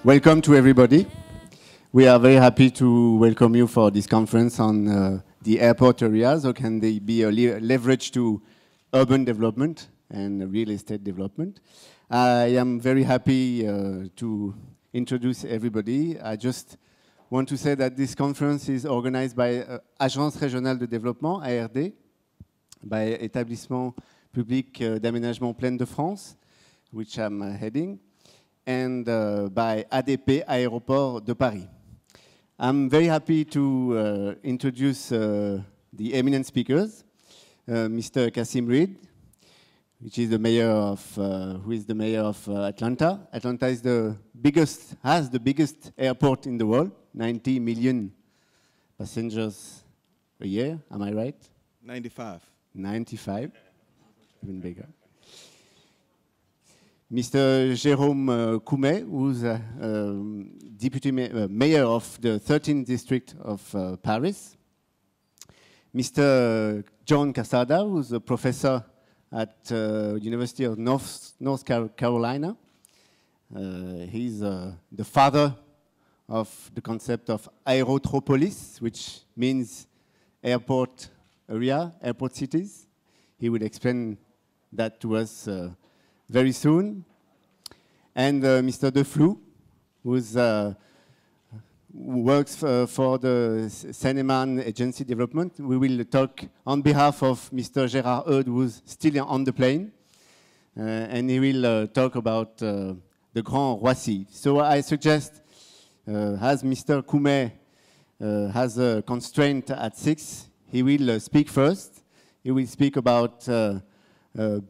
Welcome to everybody. We are very happy to welcome you for this conference on the airport areas. How can they be a leverage to urban development and real estate development? I am very happy to introduce everybody. I just want to say that this conference is organized by Agence Régionale de Développement, ARD, by Établissement Public d'Aménagement Plaine de France, which I'm heading, and by ADP Aéroport de Paris. I'm very happy to introduce the eminent speakers, Mr. Kasim Reed, which is the mayor of, who is the mayor of Atlanta. Atlanta is has the biggest airport in the world, 90 million passengers a year. Am I right? 95. 95, even bigger. Mr. Jérôme Coumet, who's deputy mayor of the 13th district of Paris. Mr. John Kasarda, who's a professor at University of North Carolina. He's the father of the concept of Aerotropolis, which means airport area, airport cities. He will explain that to us very soon. And Mr. Deflou, who works for the Seine-et-Marne Agency Development. We will talk on behalf of Mr. Gérard Eude, who's still on the plane. And he will talk about the Grand Roissy. So I suggest, as Mr. Coumet has a constraint at 6, he will speak first. He will speak about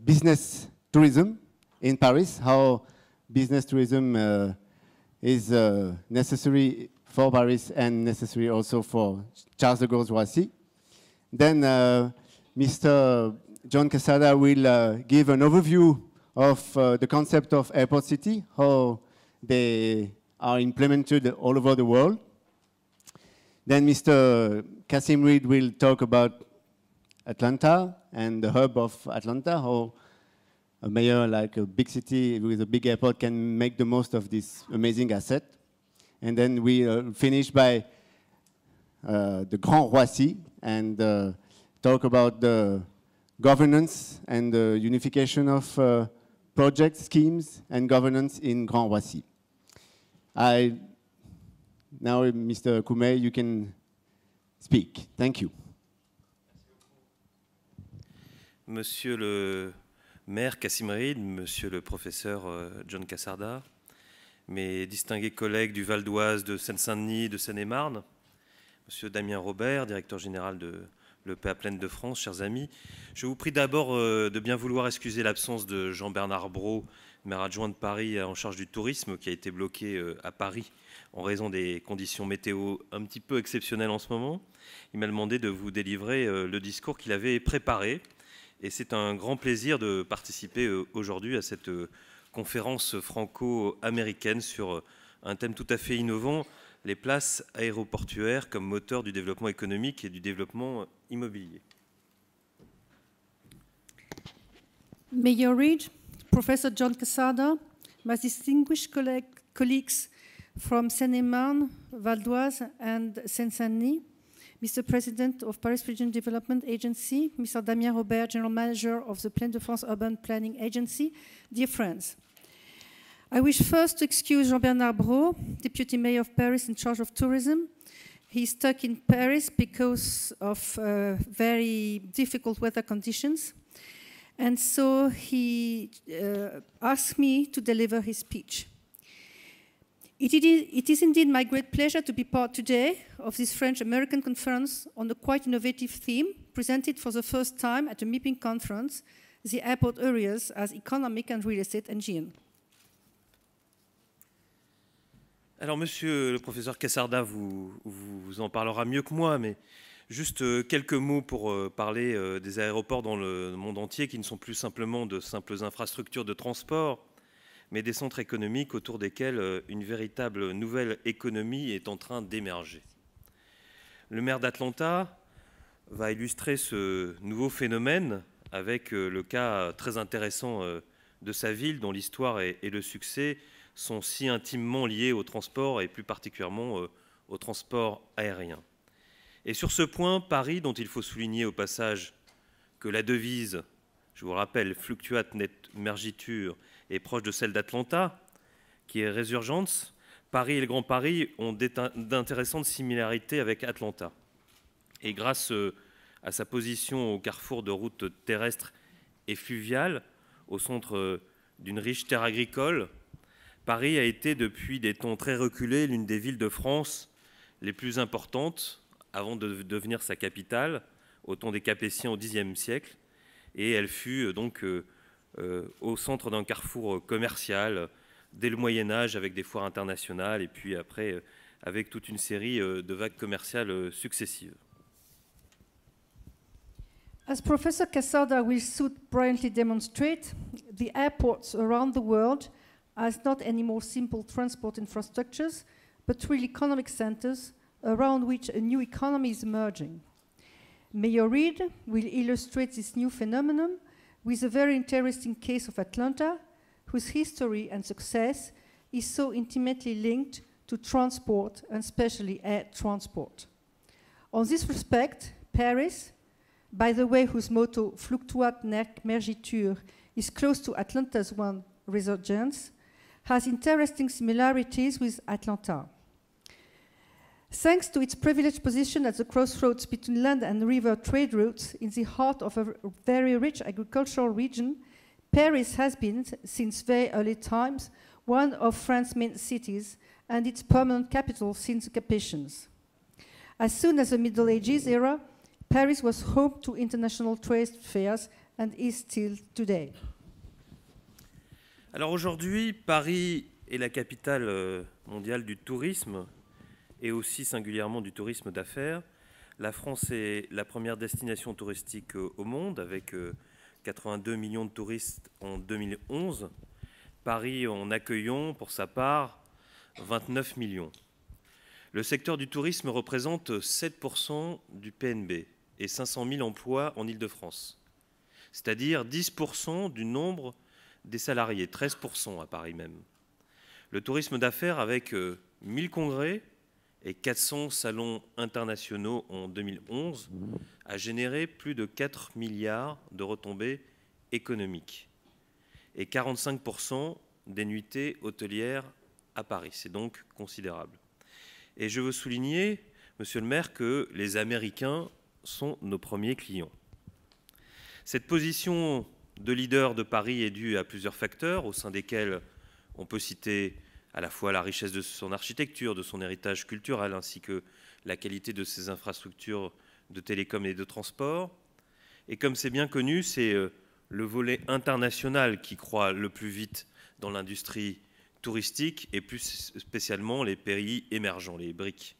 business tourism in Paris, how business tourism is necessary for Paris and necessary also for Charles de Gaulle's Roissy. Then Mr. John Kasarda will give an overview of the concept of airport city, how they are implemented all over the world. Then Mr. Kasim Reed will talk about Atlanta and the hub of Atlanta, how a mayor like a big city with a big airport can make the most of this amazing asset. And then we finish by the Grand Roissy and talk about the governance and the unification of project schemes and governance in Grand Roissy. Now, Mr. Coumet, you can speak. Thank you. Monsieur le maire Kasim Reed, monsieur le professeur John Kasarda, mes distingués collègues du Val d'Oise, de Seine-Saint-Denis, de Seine-et-Marne, monsieur Damien Robert, directeur général de l'EPA Plaine de France, chers amis, je vous prie d'abord de bien vouloir excuser l'absence de Jean-Bernard Brault, maire adjoint de Paris en charge du tourisme, qui a été bloqué à Paris en raison des conditions météo un petit peu exceptionnelles en ce moment. Il m'a demandé de vous délivrer le discours qu'il avait préparé. Et c'est un grand plaisir de participer aujourd'hui à cette conférence franco-américaine sur un thème tout à fait innovant, les places aéroportuaires comme moteur du développement économique et du développement immobilier. Mayor Reed, Professor John Kasarda, my distinguished colleagues from Seine-et-Marne, Val d'Oise and Seine-Saint-Denis, Mr. President of Paris Region Development Agency, Mr. Damien Robert, General Manager of the Plaine de France Urban Planning Agency, dear friends. I wish first to excuse Jean-Bernard Brault, Deputy Mayor of Paris in charge of tourism. He's stuck in Paris because of very difficult weather conditions. And so he asked me to deliver his speech. It is indeed my great pleasure to be part today of this French-American conference on a quite innovative theme, presented for the first time at a MIPIM conference, the airport areas as economic and real estate engine. Alors, monsieur le professeur Kasarda vous en parlera mieux que moi, mais juste quelques mots pour parler des aéroports dans le monde entier, qui ne sont plus simplement de simples infrastructures de transport, mais des centres économiques autour desquels une véritable nouvelle économie est en train d'émerger. Le maire d'Atlanta va illustrer ce nouveau phénomène avec le cas très intéressant de sa ville, dont l'histoire et le succès sont si intimement liées au transport et plus particulièrement au transport aérien. Et sur ce point, Paris, dont il faut souligner au passage que la devise, je vous rappelle, fluctuat net mergitur, est proche de celle d'Atlanta, qui est résurgence, Paris et le Grand Paris ont d'intéressantes similarités avec Atlanta. Et grâce à sa position au carrefour de routes terrestres et fluviales, au centre d'une riche terre agricole, Paris a été, depuis des temps très reculés, l'une des villes de France les plus importantes, avant de devenir sa capitale, au temps des Capétiens au Xe siècle. Et elle fut donc au centre d'un carrefour commercial dès le Moyen-Âge, avec des foires internationales, et puis après, avec toute une série de vagues commerciales successives. As Professor Kasarda will soon brilliantly demonstrate, the airports around the world are not anymore simple transport infrastructures, but real economic centers around which a new economy is emerging. Mayor Reed will illustrate this new phenomenon with a very interesting case of Atlanta, whose history and success is so intimately linked to transport, and especially air transport. On this respect, Paris, by the way, whose motto, Fluctuat nec mergitur, is close to Atlanta's one, Resurgence, has interesting similarities with Atlanta. Thanks to its privileged position at the crossroads between land and river trade routes in the heart of a very rich agricultural region, Paris has been, since very early times, one of France's main cities and its permanent capital since the Capetians. As soon as the Middle Ages era, Paris was home to international trade fairs and is still today. Alors aujourd'hui, Paris est la capitale mondiale du tourisme et aussi singulièrement du tourisme d'affaires. La France est la première destination touristique au monde avec 82 millions de touristes en 2011. Paris en accueillant pour sa part 29 millions. Le secteur du tourisme représente 7% du PNB et 500 000 emplois en Île-de-France, c'est-à-dire 10% du nombre des salariés, 13% à Paris même. Le tourisme d'affaires avec 1000 congrès et 400 salons internationaux en 2011 a généré plus de 4 milliards de retombées économiques et 45% des nuitées hôtelières à Paris. C'est donc considérable. Et je veux souligner, Monsieur le maire, que les Américains sont nos premiers clients. Cette position de leader de Paris est due à plusieurs facteurs, au sein desquels on peut citer à la fois la richesse de son architecture, de son héritage culturel, ainsi que la qualité de ses infrastructures de télécom et de transport. Et comme c'est bien connu, c'est le volet international qui croît le plus vite dans l'industrie touristique, et plus spécialement les pays émergents, les BRIC.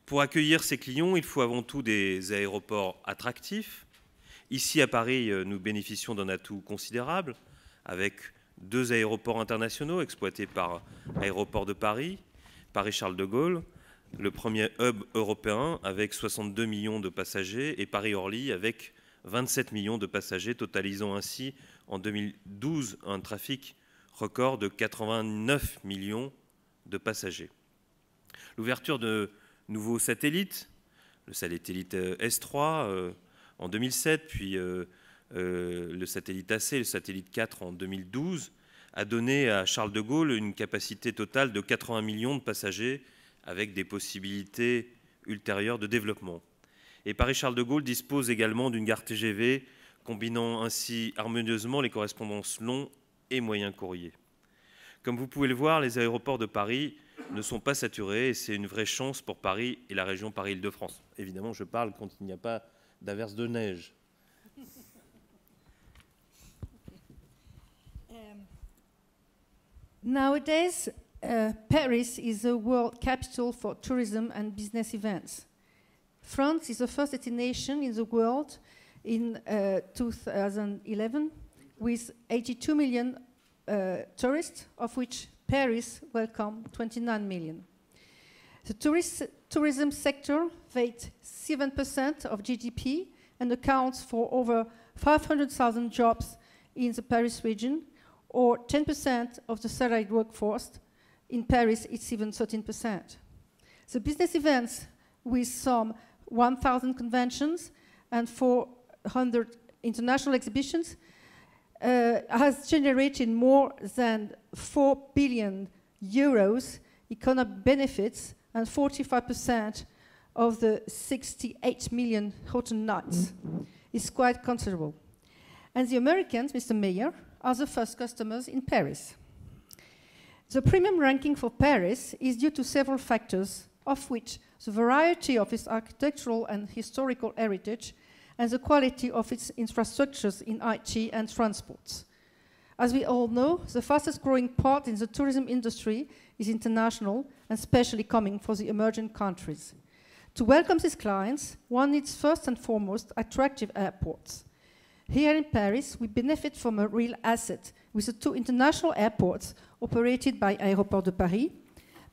Pour accueillir ces clients, il faut avant tout des aéroports attractifs. Ici, à Paris, nous bénéficions d'un atout considérable, avec 2 aéroports internationaux exploités par Aéroport de Paris, Paris-Charles de Gaulle, le premier hub européen avec 62 millions de passagers, et Paris-Orly avec 27 millions de passagers, totalisant ainsi en 2012 un trafic record de 89 millions de passagers. L'ouverture de nouveaux satellites, le satellite S3 en 2007, puis le satellite AC, le satellite 4 en 2012, a donné à Charles de Gaulle une capacité totale de 80 millions de passagers avec des possibilités ultérieures de développement. Et Paris-Charles de Gaulle dispose également d'une gare TGV combinant ainsi harmonieusement les correspondances longs et moyens courriers. Comme vous pouvez le voir, les aéroports de Paris ne sont pas saturés et c'est une vraie chance pour Paris et la région Paris-Île-de-France. Évidemment, je parle quand il n'y a pas d'averse de neige. Nowadays, Paris is the world capital for tourism and business events. France is the first destination in the world in 2011 with 82 million tourists, of which Paris welcomed 29 million. The tourism sector weighs 7% of GDP and accounts for over 500,000 jobs in the Paris region, or 10% of the salaried workforce. In Paris, it's even 13%. The business events, with some 1,000 conventions and 400 international exhibitions, has generated more than 4 billion euros economic benefits and 45% of the 68 million hotel nights. It's quite considerable. And the Americans, Mr. Mayor, are the first customers in Paris. The premium ranking for Paris is due to several factors, of which the variety of its architectural and historical heritage and the quality of its infrastructures in IT and transports. As we all know, the fastest growing part in the tourism industry is international, and especially coming from the emerging countries. To welcome these clients, one needs first and foremost attractive airports. Here in Paris, we benefit from a real asset with the 2 international airports operated by Aéroports de Paris,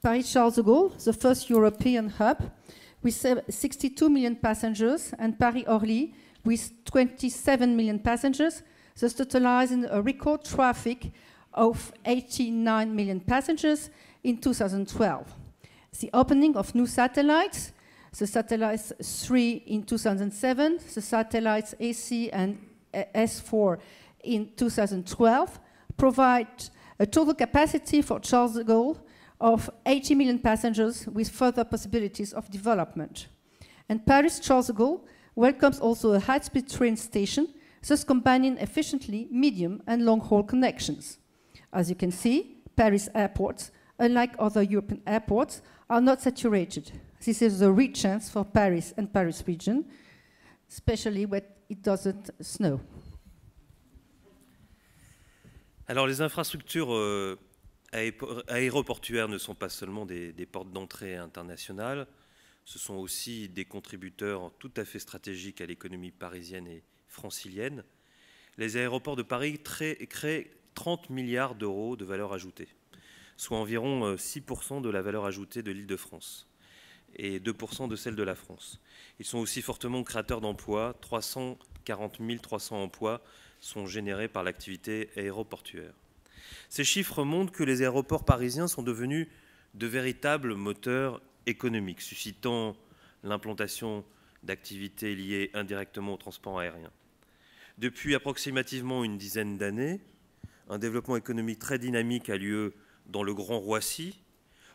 Paris-Charles de Gaulle, the first European hub, with 62 million passengers, and Paris-Orly, with 27 million passengers, thus totalizing a record traffic of 89 million passengers in 2012. The opening of new satellites, the satellites 3 in 2007, the satellites AC and S4 in 2012, provide a total capacity for Charles de Gaulle of 80 million passengers with further possibilities of development. And Paris-Charles de Gaulle welcomes also a high-speed train station, thus combining efficiently medium and long-haul connections. As you can see, Paris airports, unlike other European airports, are not saturated. This is a real chance for Paris and Paris region, especially when it doesn't snow. Alors les infrastructures aéroportuaires ne sont pas seulement des portes d'entrée internationales, ce sont aussi des contributeurs tout à fait stratégiques à l'économie parisienne et francilienne. Les aéroports de Paris créent 30 milliards d'euros de valeur ajoutée, soit environ 6% de la valeur ajoutée de l'Île-de-France et 2% de celle de la France. Ils sont aussi fortement créateurs d'emplois. 340 300 emplois sont générés par l'activité aéroportuaire. Ces chiffres montrent que les aéroports parisiens sont devenus de véritables moteurs économiques, suscitant l'implantation d'activités liées indirectement au transport aérien. Depuis approximativement une dizaine d'années, un développement économique très dynamique a lieu dans le Grand Roissy.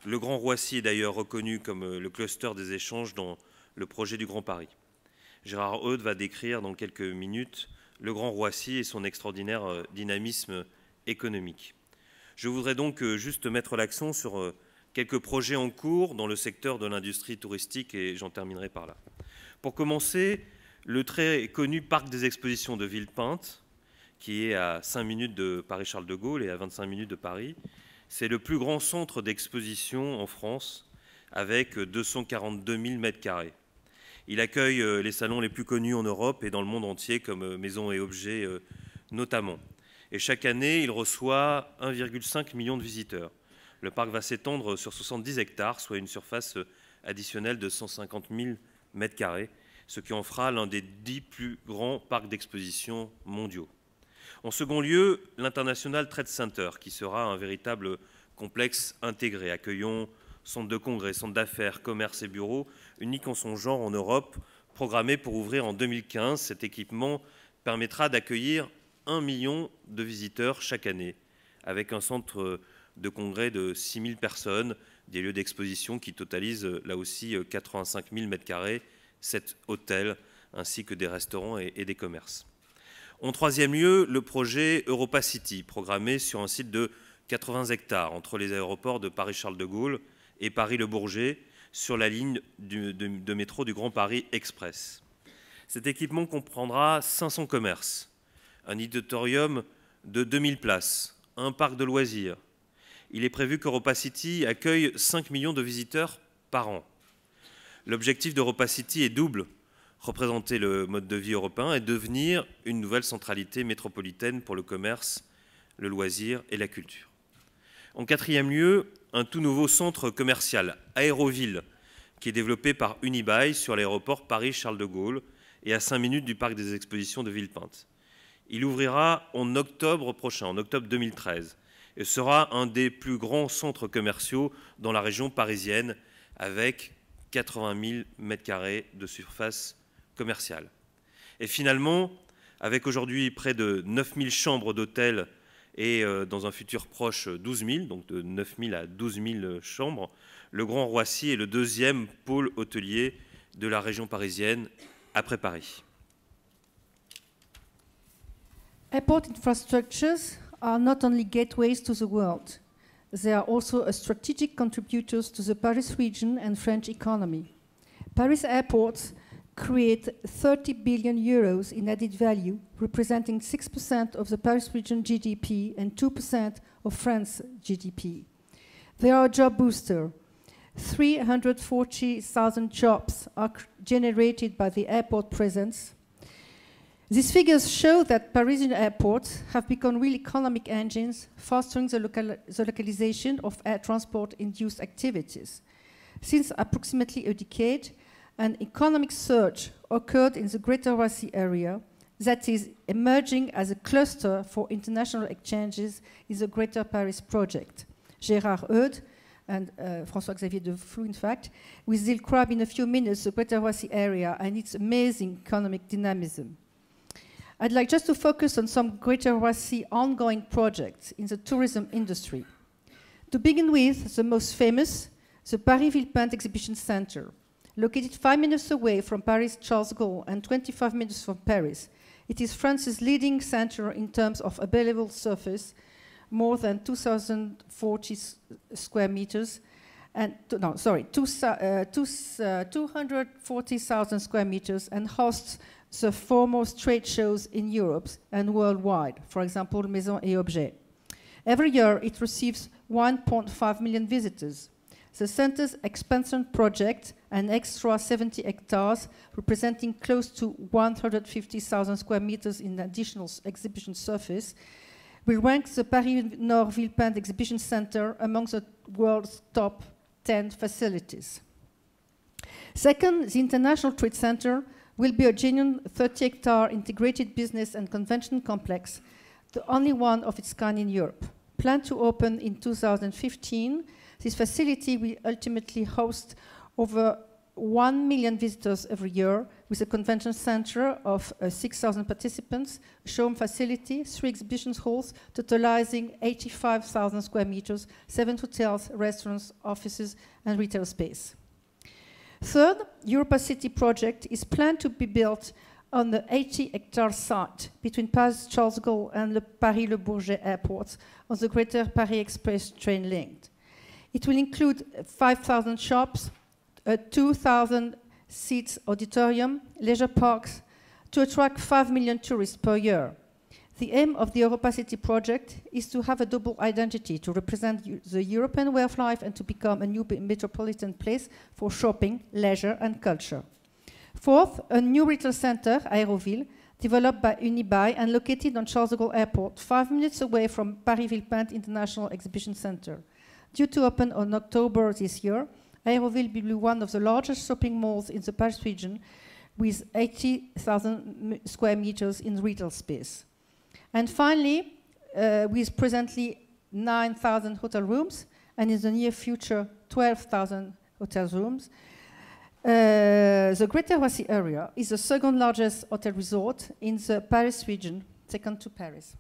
Le Grand Roissy est d'ailleurs reconnu comme le cluster des échanges dans le projet du Grand Paris. Gérard Eude va décrire dans quelques minutes le Grand Roissy et son extraordinaire dynamisme économique. Je voudrais donc juste mettre l'accent sur quelques projets en cours dans le secteur de l'industrie touristique et j'en terminerai par là. Pour commencer, le très connu parc des expositions de Villepinte, qui est à 5 minutes de Paris-Charles de Gaulle et à 25 minutes de Paris. C'est le plus grand centre d'exposition en France, avec 242 000 m². Il accueille les salons les plus connus en Europe et dans le monde entier, comme Maisons et Objets notamment. Et chaque année, il reçoit 1,5 million de visiteurs. Le parc va s'étendre sur 70 hectares, soit une surface additionnelle de 150 000 m², ce qui en fera l'un des 10 plus grands parcs d'exposition mondiaux. En second lieu, l'International Trade Center, qui sera un véritable complexe intégré, accueillant centres de congrès, centres d'affaires, commerces et bureaux, unique en son genre en Europe, programmé pour ouvrir en 2015. Cet équipement permettra d'accueillir 1 million de visiteurs chaque année, avec un centre de congrès de 6 000 personnes, des lieux d'exposition qui totalisent là aussi 85 000 m², 7 hôtels, ainsi que des restaurants et des commerces. En troisième lieu, le projet Europa City, programmé sur un site de 80 hectares entre les aéroports de Paris-Charles de Gaulle et Paris-Le Bourget, sur la ligne de métro du Grand Paris Express. Cet équipement comprendra 500 commerces, un auditorium de 2000 places, un parc de loisirs. Il est prévu qu'Europa City accueille 5 millions de visiteurs par an. L'objectif d'Europa City est double: représenter le mode de vie européen et devenir une nouvelle centralité métropolitaine pour le commerce, le loisir et la culture. En quatrième lieu, un tout nouveau centre commercial, Aéroville, qui est développé par Unibail sur l'aéroport Paris-Charles de Gaulle et à 5 minutes du parc des expositions de Villepinte. Il ouvrira en octobre prochain, en octobre 2013, et sera un des plus grands centres commerciaux dans la région parisienne, avec 80 000 m² de surface commerciale. Et finalement, avec aujourd'hui près de 9 000 chambres d'hôtel et dans un futur proche 12 000, donc de 9 000 à 12 000 chambres, le Grand Roissy est le deuxième pôle hôtelier de la région parisienne après Paris. Airport infrastructures are not only gateways to the world, they are also strategic contributors to the Paris region and French economy. Paris airports create 30 billion euros in added value, representing 6% of the Paris region GDP and 2% of France's GDP. They are a job booster. 340,000 jobs are generated by the airport presence. These figures show that Parisian airports have become real economic engines, fostering the localization of air transport-induced activities. Since approximately a decade, an economic surge occurred in the Greater Roissy area that is emerging as a cluster for international exchanges in the Greater Paris project. Gérard, Eude, and François-Xavier de Flou, in fact, will describe in a few minutes the Greater Roissy area and its amazing economic dynamism. I'd like just to focus on some Greater Roissy ongoing projects in the tourism industry. To begin with, the most famous, the Paris Villepinte Exhibition Center. Located 5 minutes away from Paris Charles de Gaulle and 25 minutes from Paris, it is France's leading center in terms of available surface, more than 2,040 square meters, and 240,000 square meters, and hosts the foremost trade shows in Europe and worldwide, for example, Maison et Objets. Every year, it receives 1.5 million visitors. The center's expansion project, an extra 70 hectares, representing close to 150,000 square meters in additional exhibition surface, will rank the Paris Nord Villepinte Exhibition Center among the world's top 10 facilities. Second, the International Trade Center will be a genuine 30-hectare integrated business and convention complex, the only one of its kind in Europe. Planned to open in 2015, this facility will ultimately host over 1 million visitors every year, with a convention center of 6,000 participants, a showroom facility, 3 exhibition halls, totalizing 85,000 square meters, 7 hotels, restaurants, offices, and retail space. Third, Europa City project is planned to be built on the 80-hectare site between Paris Charles de Gaulle and the Paris Le Bourget airports on the Greater Paris Express train link. It will include 5,000 shops, a 2,000 seats auditorium, leisure parks, to attract 5 million tourists per year. The aim of the Europa City project is to have a double identity, to represent the European way of life and to become a new metropolitan place for shopping, leisure, and culture. Fourth, a new retail center, Aéroville, developed by Unibail and located on Charles de Gaulle Airport, 5 minutes away from Paris Villepinte International Exhibition Center. Due to open on October this year, Aéroville will be one of the largest shopping malls in the Paris region, with 80,000 square meters in retail space. And finally, with presently 9,000 hotel rooms, and in the near future 12,000 hotel rooms, the Greater Roissy area is the second largest hotel resort in the Paris region, second to Paris.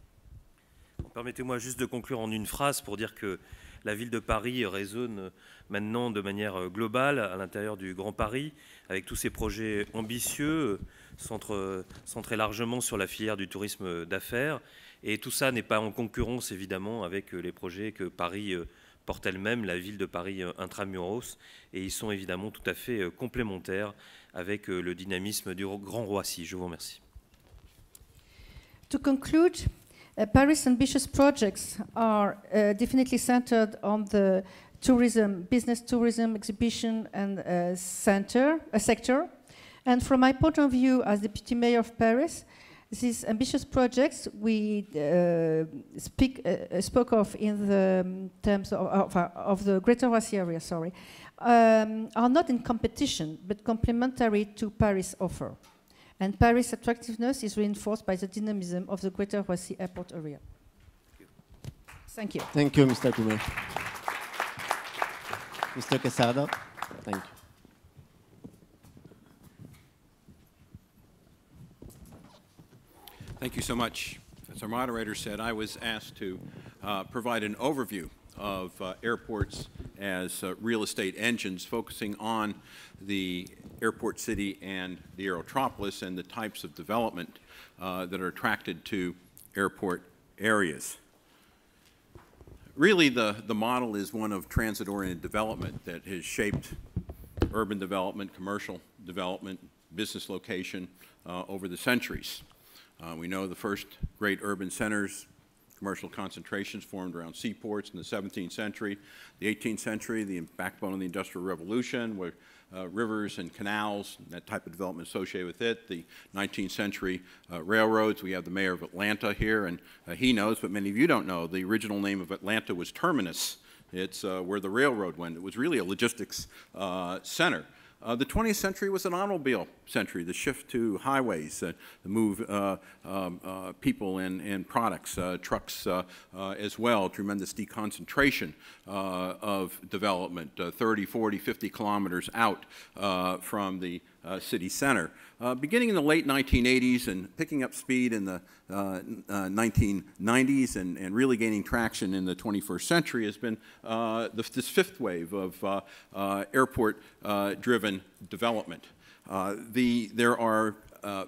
Permettez-moi juste de conclure en une phrase pour dire que la ville de Paris résonne maintenant de manière globale à l'intérieur du Grand Paris, avec tous ces projets ambitieux, centrés largement sur la filière du tourisme d'affaires. Et tout ça n'est pas en concurrence, évidemment, avec les projets que Paris porte elle-même, la ville de Paris intramuros. Et ils sont évidemment tout à fait complémentaires avec le dynamisme du Grand Roissy. Je vous remercie. To conclude, Paris' ambitious projects are definitely centered on the tourism, business tourism, exhibition, and sector. And from my point of view as Deputy Mayor of Paris, these ambitious projects we spoke of in the terms of the Greater Roissy area, are not in competition, but complementary to Paris' offer. And Paris' attractiveness is reinforced by the dynamism of the Greater Roissy Airport area. Thank you. Thank you, Mr. Kumer. Mr. Kasarda, thank you. Thank you so much. As our moderator said, I was asked to provide an overview of airports as real estate engines, focusing on the airport city and the Aerotropolis and the types of development that are attracted to airport areas. Really, the model is one of transit-oriented development that has shaped urban development, commercial development, business location over the centuries. We know the first great urban centers, commercial concentrations formed around seaports in the 17th century. The 18th century, the backbone of the Industrial Revolution, were rivers and canals, and that type of development associated with it. The 19th century railroads. We have the mayor of Atlanta here, and he knows, but many of you don't know, the original name of Atlanta was Terminus. It's where the railroad went. It was really a logistics center. The 20th century was an automobile century, the shift to highways, the move people and products, trucks as well, tremendous deconcentration of development, 30, 40, 50 kilometers out from the city center. Beginning in the late 1980s and picking up speed in the 1990s and really gaining traction in the 21st century has been this fifth wave of airport-driven development. There are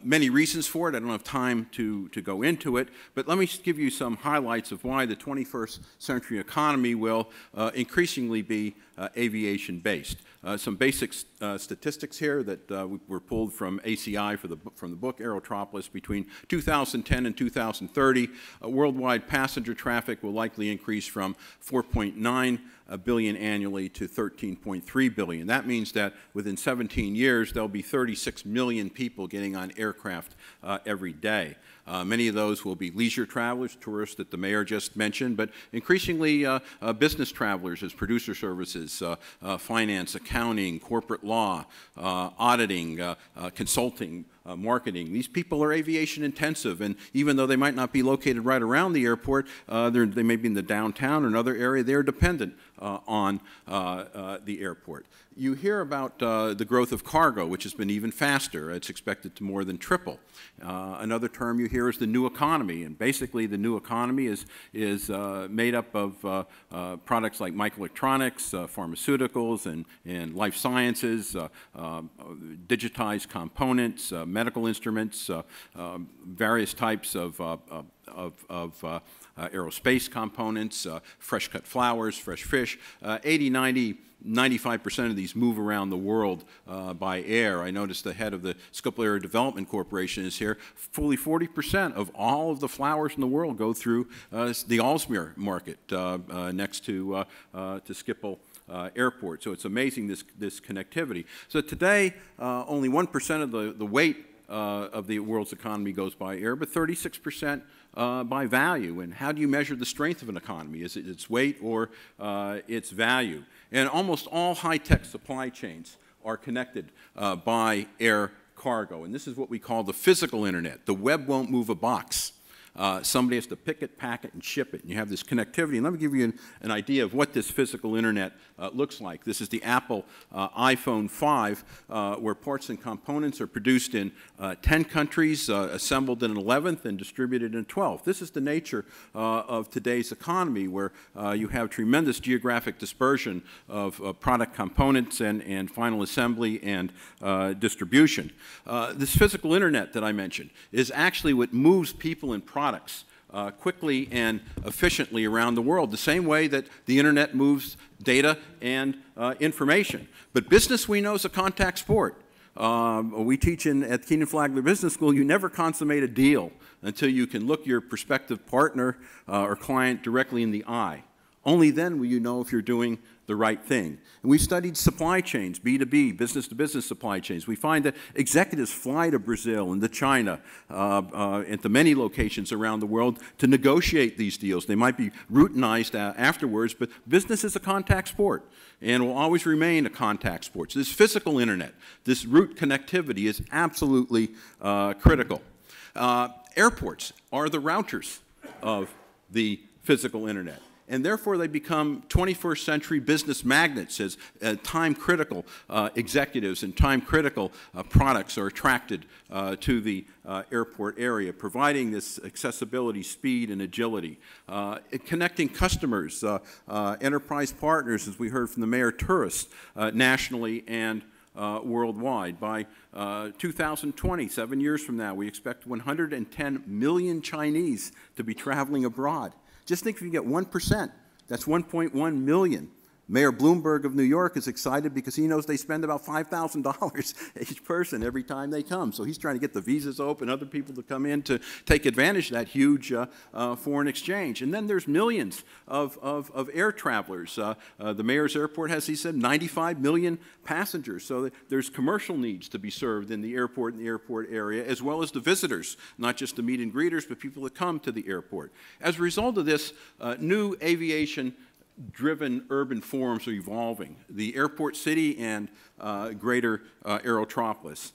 many reasons for it. I don't have time to go into it, but let me give you some highlights of why the 21st century economy will increasingly be aviation-based. Some basic statistics here that were pulled from ACI from the book Aerotropolis. Between 2010 and 2030, worldwide passenger traffic will likely increase from 4.9 billion annually to 13.3 billion. That means that within 17 years, there'll be 36 million people getting on aircraft every day. Many of those will be leisure travelers, tourists that the mayor just mentioned, but increasingly business travelers as producer services, finance, accounting, corporate law, auditing, consulting, marketing. These people are aviation intensive, and even though they might not be located right around the airport, they may be in the downtown or another area, they're dependent on the airport. You hear about the growth of cargo, which has been even faster. It's expected to more than triple. Another term you hear is the new economy, and basically the new economy is made up of products like microelectronics, pharmaceuticals, and life sciences, digitized components, medical instruments, various types of aerospace components, fresh-cut flowers, fresh fish. 80, 90, 95% of these move around the world by air. I noticed the head of the Schuylkill Area Development Corporation is here. Fully 40% of all of the flowers in the world go through the Aalsmeer market next to Schiphol Airport. So it's amazing, this connectivity. So today, only 1% of the weight of the world's economy goes by air, but 36% by value. And how do you measure the strength of an economy? Is it its weight or its value? And almost all high-tech supply chains are connected by air cargo. And this is what we call the physical internet. The web won't move a box. Somebody has to pick it, pack it, and ship it. And you have this connectivity. And let me give you an idea of what this physical internet looks like. This is the Apple iPhone 5, where parts and components are produced in 10 countries, assembled in an 11th, and distributed in 12th. This is the nature of today's economy, where you have tremendous geographic dispersion of product components and final assembly and distribution. This physical internet that I mentioned is actually what moves people and products quickly and efficiently around the world, the same way that the internet moves data and information. But business, we know, is a contact sport. We teach at Keenan Flagler Business School, you never consummate a deal until you can look your prospective partner or client directly in the eye Only then will you know if you're doing the right thing. And we've studied supply chains, B2B, business-to-business supply chains. We find that executives fly to Brazil and to China and to many locations around the world to negotiate these deals. They might be routinized afterwards, but business is a contact sport and will always remain a contact sport. So this physical internet, this route connectivity is absolutely critical. Airports are the routers of the physical internet. And therefore, they become 21st century business magnets as time-critical executives and time-critical products are attracted to the airport area, providing this accessibility, speed, and agility. Connecting customers, enterprise partners, as we heard from the Mayor, tourists, nationally and worldwide. By 2020, 7 years from now, we expect 110 million Chinese to be traveling abroad. Just think if you get 1%, that's 1.1 million. Mayor Bloomberg of New York is excited because he knows they spend about $5,000 each person every time they come. So he's trying to get the visas open, other people to come in to take advantage of that huge foreign exchange. And then there's millions of air travelers. The mayor's airport has, he said, 95 million passengers. So there's commercial needs to be served in the airport and the airport area, as well as the visitors, not just the meet and greeters, but people that come to the airport. As a result of this, new aviation-driven urban forms are evolving. The airport city and greater Aerotropolis.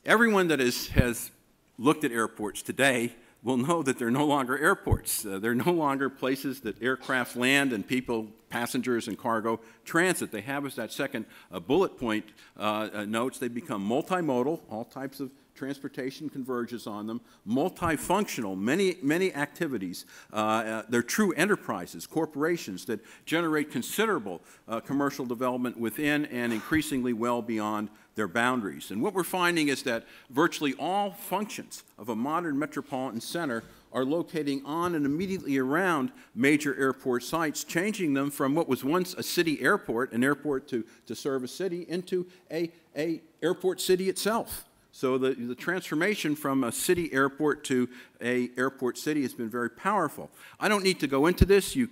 Everyone that has looked at airports today will know that they're no longer airports. They're no longer places that aircraft land and people, passengers and cargo transit. They have, as that second bullet point notes, they become multimodal, all types of transportation converges on them, multifunctional, many activities. They're true enterprises, corporations that generate considerable commercial development within and increasingly well beyond their boundaries. And what we're finding is that virtually all functions of a modern metropolitan center are locating on and immediately around major airport sites, changing them from what was once a city airport, an airport to serve a city, into a airport city itself. So the transformation from a city airport to a airport city has been very powerful. I don't need to go into this. You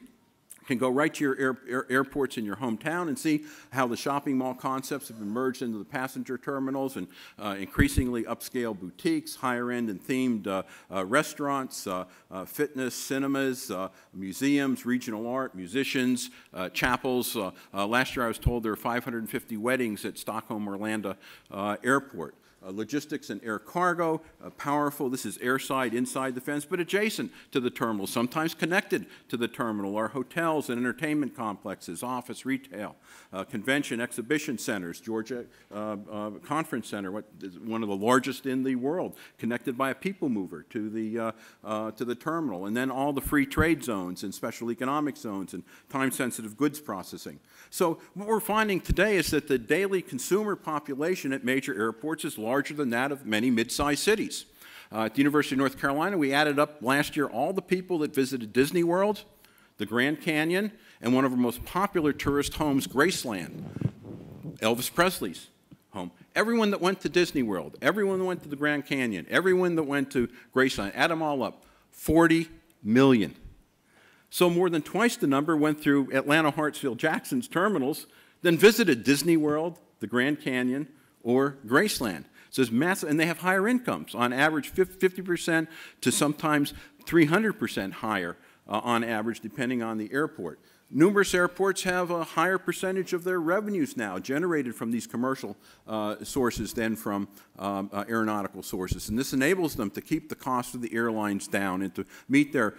can go right to your airports in your hometown and see how the shopping mall concepts have been merged into the passenger terminals and increasingly upscale boutiques, higher-end and themed restaurants, fitness, cinemas, museums, regional art, musicians, chapels. Last year I was told there were 550 weddings at Stockholm-Orlando Airport. Logistics and air cargo, powerful. This is airside, inside the fence, but adjacent to the terminal, sometimes connected to the terminal, are hotels and entertainment complexes, office, retail, convention, exhibition centers, Georgia Conference Center, one of the largest in the world, connected by a people mover to the terminal, and then all the free trade zones and special economic zones and time-sensitive goods processing. So what we're finding today is that the daily consumer population at major airports is larger than that of many mid-sized cities. At the University of North Carolina, we added up last year all the people that visited Disney World, the Grand Canyon, and one of our most popular tourist homes, Graceland, Elvis Presley's home. Everyone that went to Disney World, everyone that went to the Grand Canyon, everyone that went to Graceland, add them all up, 40 million. So more than twice the number went through Atlanta, Hartsfield, Jackson's terminals, then visited Disney World, the Grand Canyon, or Graceland. So it's massive, and they have higher incomes, on average 50% to sometimes 300% higher on average, depending on the airport. Numerous airports have a higher percentage of their revenues now generated from these commercial sources than from aeronautical sources. And this enables them to keep the cost of the airlines down and to meet their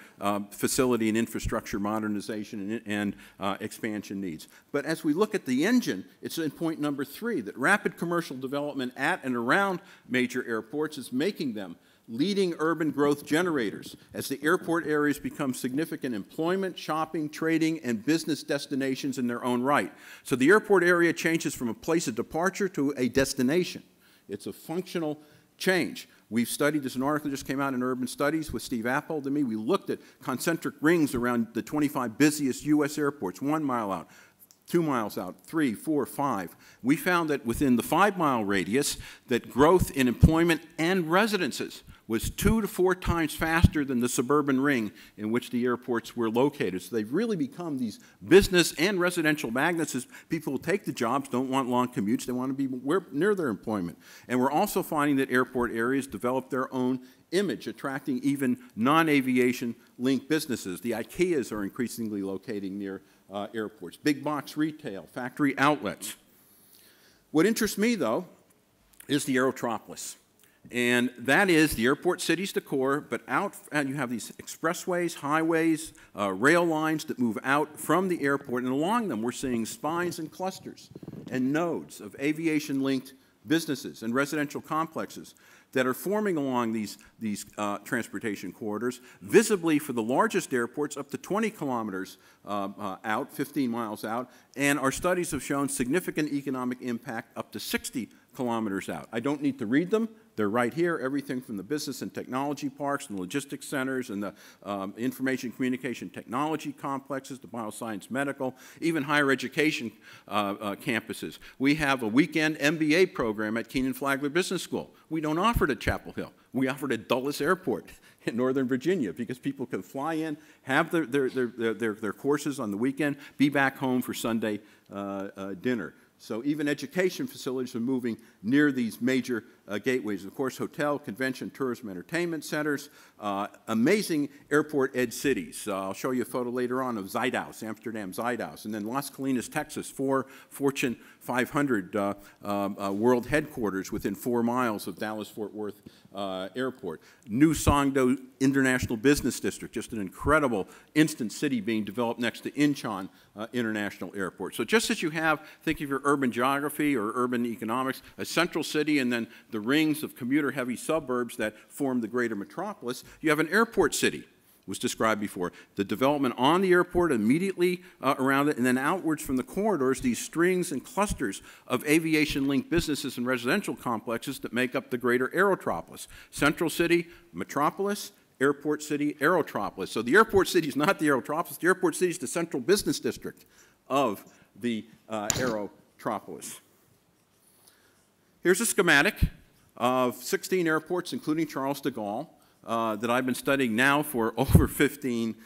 facility and infrastructure modernization and expansion needs. But as we look at the engine, it's in point number 3, that rapid commercial development at and around major airports is making them leading urban growth generators as the airport areas become significant employment, shopping, trading, and business destinations in their own right. So the airport area changes from a place of departure to a destination. It's a functional change. We've studied, there's an article that just came out in Urban Studies with Steve Appold and me. We looked at concentric rings around the 25 busiest U.S. airports, 1 mile out, 2 miles out, 3, 4, 5. We found that within the 5-mile radius, that growth in employment and residences was 2 to 4 times faster than the suburban ring in which the airports were located. So they've really become these business and residential magnets as people who take the jobs don't want long commutes. They want to be near their employment. And we're also finding that airport areas develop their own image, attracting even non-aviation linked businesses. The IKEAs are increasingly locating near airports, big box retail, factory outlets. What interests me, though, is the Aerotropolis. And that is the airport city's decor, but out, and you have these expressways, highways, rail lines that move out from the airport, and along them we're seeing spines and clusters and nodes of aviation-linked businesses and residential complexes that are forming along these transportation corridors, visibly for the largest airports up to 20 kilometers out, 15 miles out, and our studies have shown significant economic impact up to 60 kilometers out. I don't need to read them. They're right here, everything from the business and technology parks and logistics centers and the information communication technology complexes, the bioscience medical, even higher education campuses. We have a weekend MBA program at Keenan Flagler Business School. We don't offer it at Chapel Hill. We offer it at Dulles Airport in Northern Virginia because people can fly in, have their courses on the weekend, be back home for Sunday dinner. So even education facilities are moving near these major gateways. Of course, hotel, convention, tourism, entertainment centers, amazing airport edge cities. I'll show you a photo later on of Zuidhuis, Amsterdam Zuidhuis, and then Las Colinas, Texas, 4 Fortune 500 world headquarters within 4 miles of Dallas-Fort Worth Airport. New Songdo International Business District, just an incredible instant city being developed next to Incheon International Airport. So just as you have, think of your urban geography or urban economics, a central city and then the rings of commuter-heavy suburbs that form the greater metropolis, you have an airport city, was described before. The development on the airport, immediately around it, and then outwards from the corridors, these strings and clusters of aviation-linked businesses and residential complexes that make up the greater Aerotropolis. Central city, metropolis, airport city, Aerotropolis. So the airport city is not the Aerotropolis. The airport city is the central business district of the Aerotropolis. Here's a schematic of 16 airports, including Charles de Gaulle, that I've been studying now for over 15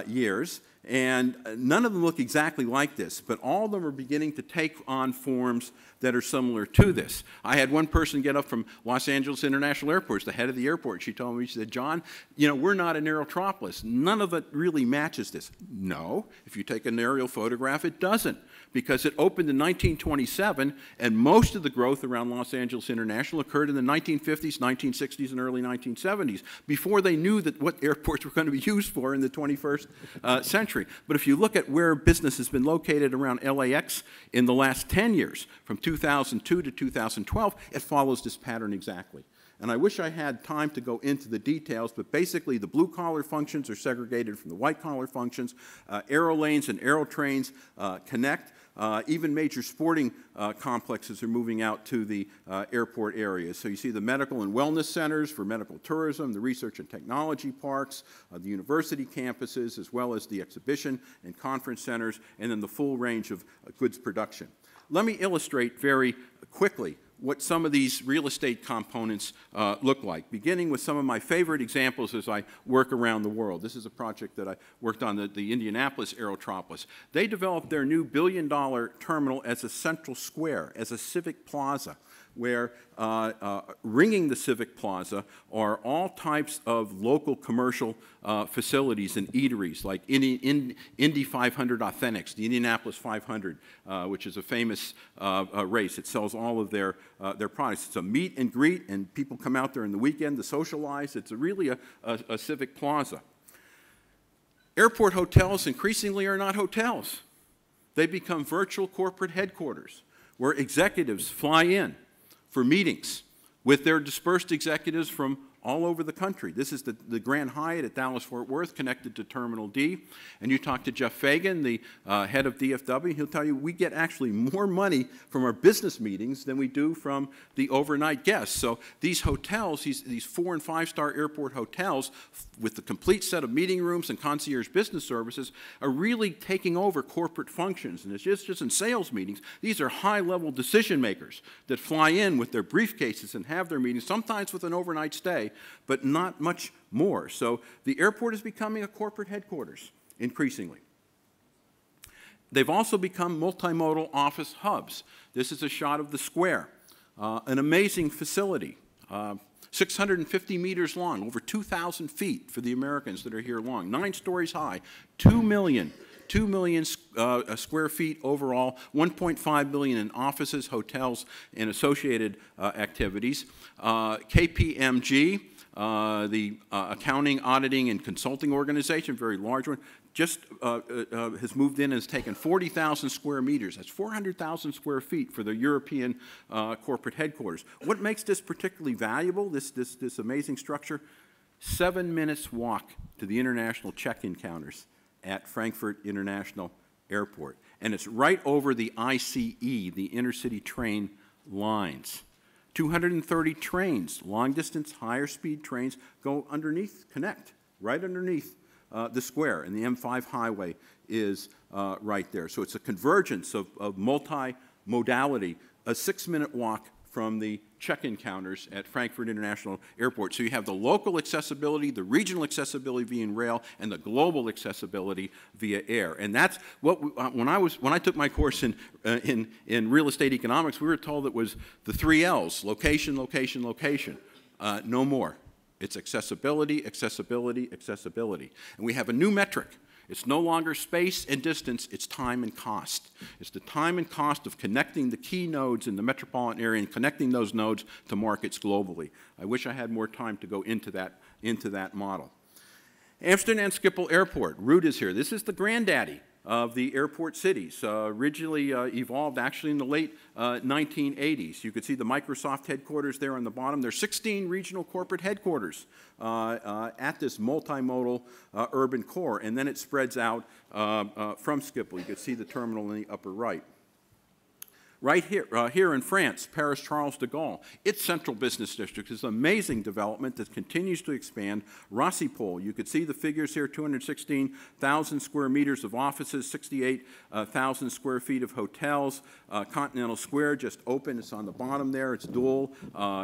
years. And none of them look exactly like this, but all of them are beginning to take on forms that are similar to this. I had one person get up from Los Angeles International Airport, the head of the airport. She told me, she said, John, you know, we're not an Aerotropolis. None of it really matches this. No, if you take an aerial photograph, it doesn't, because it opened in 1927, and most of the growth around Los Angeles International occurred in the 1950s, 1960s, and early 1970s, before they knew that what airports were going to be used for in the 21st century. But if you look at where business has been located around LAX in the last 10 years, from 2002 to 2012, it follows this pattern exactly. And I wish I had time to go into the details, but basically the blue-collar functions are segregated from the white-collar functions. Aero lanes and aero trains connect. Even major sporting complexes are moving out to the airport areas. So you see the medical and wellness centers for medical tourism, the research and technology parks, the university campuses, as well as the exhibition and conference centers, and then the full range of goods production. Let me illustrate very quickly what some of these real estate components look like, beginning with some of my favorite examples as I work around the world. This is a project that I worked on, the Indianapolis Aerotropolis. They developed their new billion-dollar terminal as a central square, as a civic plaza, where ringing the civic plaza are all types of local commercial facilities and eateries, like Indy 500 Authentics, the Indianapolis 500, which is a famous race. It sells all of their products. It's a meet and greet, and people come out there on the weekend to socialize. It's really a civic plaza. Airport hotels increasingly are not hotels. They become virtual corporate headquarters where executives fly in for meetings with their dispersed executives from all over the country. This is the Grand Hyatt at Dallas-Fort Worth, connected to Terminal D. And you talk to Jeff Fagan, the head of DFW, he'll tell you we get actually more money from our business meetings than we do from the overnight guests. So these hotels, these 4- and 5-star airport hotels, with the complete set of meeting rooms and concierge business services, are really taking over corporate functions. And it's just in sales meetings. These are high-level decision makers that fly in with their briefcases and have their meetings, sometimes with an overnight stay, but not much more. So the airport is becoming a corporate headquarters increasingly. They've also become multimodal office hubs. This is a shot of the square, an amazing facility. 650 meters long, over 2,000 feet for the Americans that are here long, 9 stories high, 2 million square feet overall, 1.5 million in offices, hotels, and associated activities. KPMG, the accounting, auditing, and consulting organization, very large one, just has moved in and has taken 40,000 square meters. That's 400,000 square feet for the European corporate headquarters. What makes this particularly valuable, this amazing structure? 7 minutes walk to the international check-in counters at Frankfurt International Airport. And it's right over the ICE, the intercity train lines. 230 trains, long-distance, higher-speed trains, go underneath, connect, right underneath the square, and the M5 highway is right there. So it's a convergence of multi-modality, a 6-minute walk from the check-in counters at Frankfurt International Airport. So you have the local accessibility, the regional accessibility via rail, and the global accessibility via air. And that's what when I took my course in real estate economics, we were told it was the 3 L's: location, location, location. No more. It's accessibility, accessibility, accessibility. And we have a new metric. It's no longer space and distance, it's time and cost. It's the time and cost of connecting the key nodes in the metropolitan area and connecting those nodes to markets globally. I wish I had more time to go into that model. Amsterdam Schiphol Airport, Eude is here. This is the granddaddy of the airport cities, originally evolved actually in the late 1980s. You could see the Microsoft headquarters there on the bottom. There's 16 regional corporate headquarters at this multimodal urban core, and then it spreads out from Schiphol. You could see the terminal in the upper right. Right here, here in France, Paris Charles de Gaulle, its central business district is an amazing development that continues to expand. Roissy-Pole, you could see the figures here, 216,000 square meters of offices, 68,000 square feet of hotels. Continental Square just opened, it's on the bottom there, it's dual.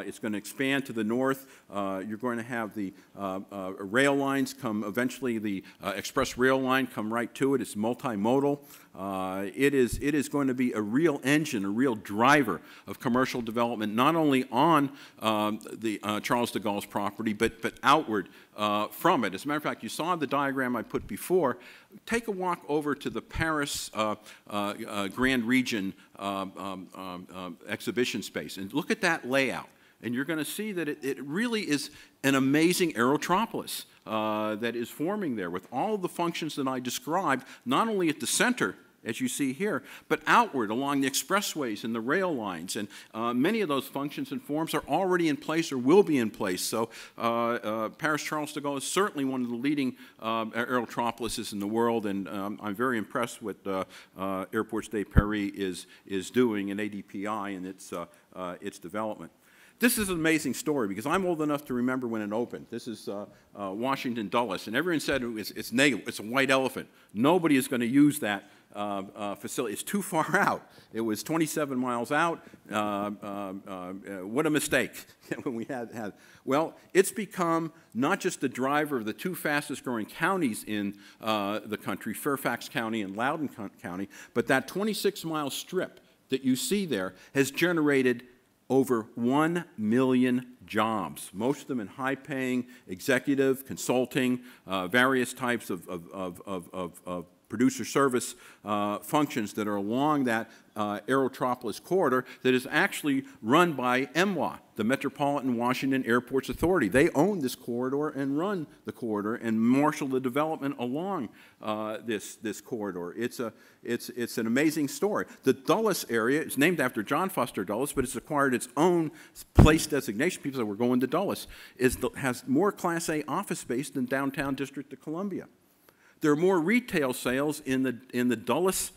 It's going to expand to the north. You're going to have the rail lines come, eventually the express rail line come right to it. It's multimodal. It is going to be a real engine, a real driver of commercial development, not only on the Charles de Gaulle's property, but outward from it. As a matter of fact, you saw the diagram I put before. Take a walk over to the Paris Grand Region exhibition space and look at that layout. And you're going to see that it really is an amazing Aerotropolis that is forming there with all of the functions that I described, not only at the center, as you see here, but outward along the expressways and the rail lines. And many of those functions and forms are already in place or will be in place. So Paris Charles de Gaulle is certainly one of the leading Aerotropolises in the world, and I'm very impressed with Airports de Paris is doing and ADPI and its development. This is an amazing story because I'm old enough to remember when it opened. This is Washington Dulles, and everyone said it's negative, it's a white elephant. Nobody is going to use that facility. It's too far out. It was 27 miles out. What a mistake when we had. Well, it's become not just the driver of the 2 fastest growing counties in the country, Fairfax County and Loudoun County, but that 26-mile strip that you see there has generated over 1 million jobs, most of them in high-paying executive, consulting, various types of producer service functions that are along that Aerotropolis corridor that is actually run by MWA, the Metropolitan Washington Airports Authority. They own this corridor and run the corridor and marshal the development along this corridor. It's an amazing story. The Dulles area is named after John Foster Dulles, but it's acquired its own place designation. People say we're going to Dulles. Has more Class A office space than downtown District of Columbia. There are more retail sales in the Dulles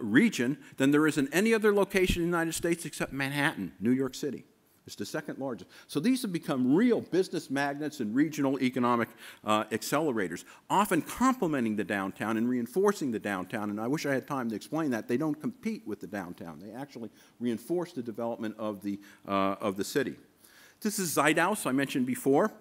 region than there is in any other location in the United States except Manhattan, New York City. It's the 2nd largest. So these have become real business magnets and regional economic accelerators, often complementing the downtown and reinforcing the downtown. And I wish I had time to explain that. They don't compete with the downtown. They actually reinforce the development of the city. This is Zuidhuis, I mentioned before,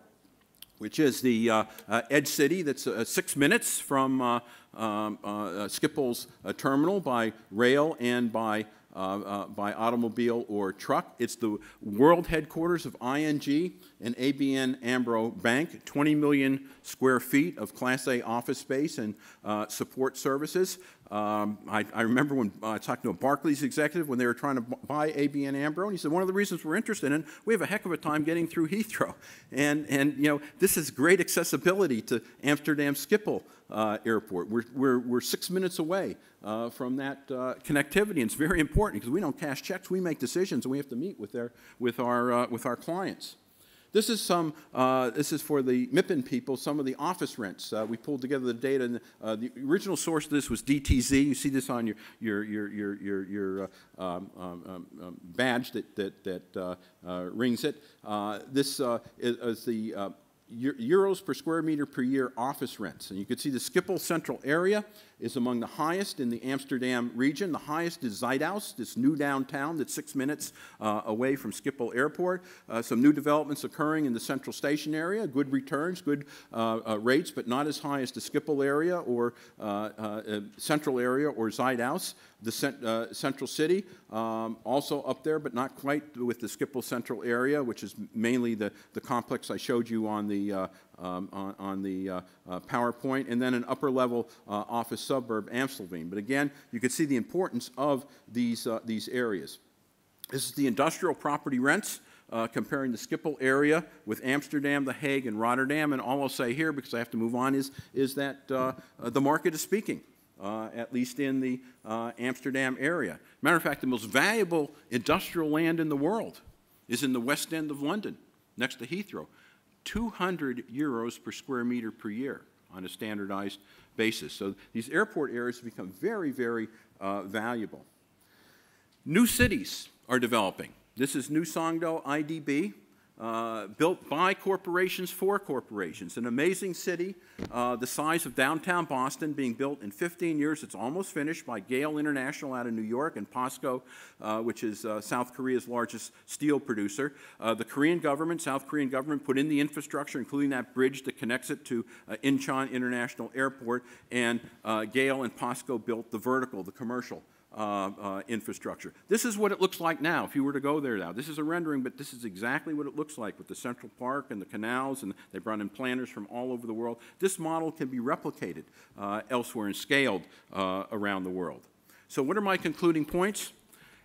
which is the edge city that's 6 minutes from Schiphol's terminal by rail and by automobile or truck. It's the world headquarters of ING and ABN AMRO Bank, 20 million square feet of Class A office space and support services. I remember when talking to a Barclays executive when they were trying to buy ABN AMRO, and he said, one of the reasons we're interested in, we have a heck of a time getting through Heathrow. And you know, this is great accessibility to Amsterdam Schiphol Airport. We're 6 minutes away from that connectivity, and it's very important because we don't cash checks, we make decisions, and we have to meet with our clients. This is this is for the MIPIM people, some of the office rents. We pulled together the data, and the original source of this was DTZ. You see this on your badge that rings it. This is the euros per square meter per year office rents. And you can see the Schiphol central area is among the highest in the Amsterdam region. The highest is Zuidhuis, this new downtown that's 6 minutes away from Schiphol Airport. Some new developments occurring in the central station area, good returns, good rates, but not as high as the Schiphol area or central area or Zuidhuis. The central city, also up there, but not quite with the Schiphol central area, which is mainly the complex I showed you on the PowerPoint, and then an upper-level office suburb, Amstelveen. But again, you can see the importance of these areas. This is the industrial property rents, comparing the Schiphol area with Amsterdam, The Hague, and Rotterdam. And all I'll say here, because I have to move on, is that the market is speaking. At least in the Amsterdam area. Matter of fact, the most valuable industrial land in the world is in the West End of London, next to Heathrow. 200 euros per square meter per year on a standardized basis. So these airport areas have become very, very valuable. New cities are developing. This is New Songdo IDB. Built by corporations for corporations. An amazing city, the size of downtown Boston, being built in 15 years. It's almost finished by Gale International out of New York and POSCO, which is South Korea's largest steel producer. The Korean government, South Korean government, put in the infrastructure, including that bridge that connects it to Incheon International Airport, and Gale and POSCO built the vertical, the commercial infrastructure. This is what it looks like now if you were to go there now. This is a rendering, but this is exactly what it looks like with the Central Park and the canals, and they brought in planners from all over the world. This model can be replicated elsewhere and scaled around the world. So what are my concluding points?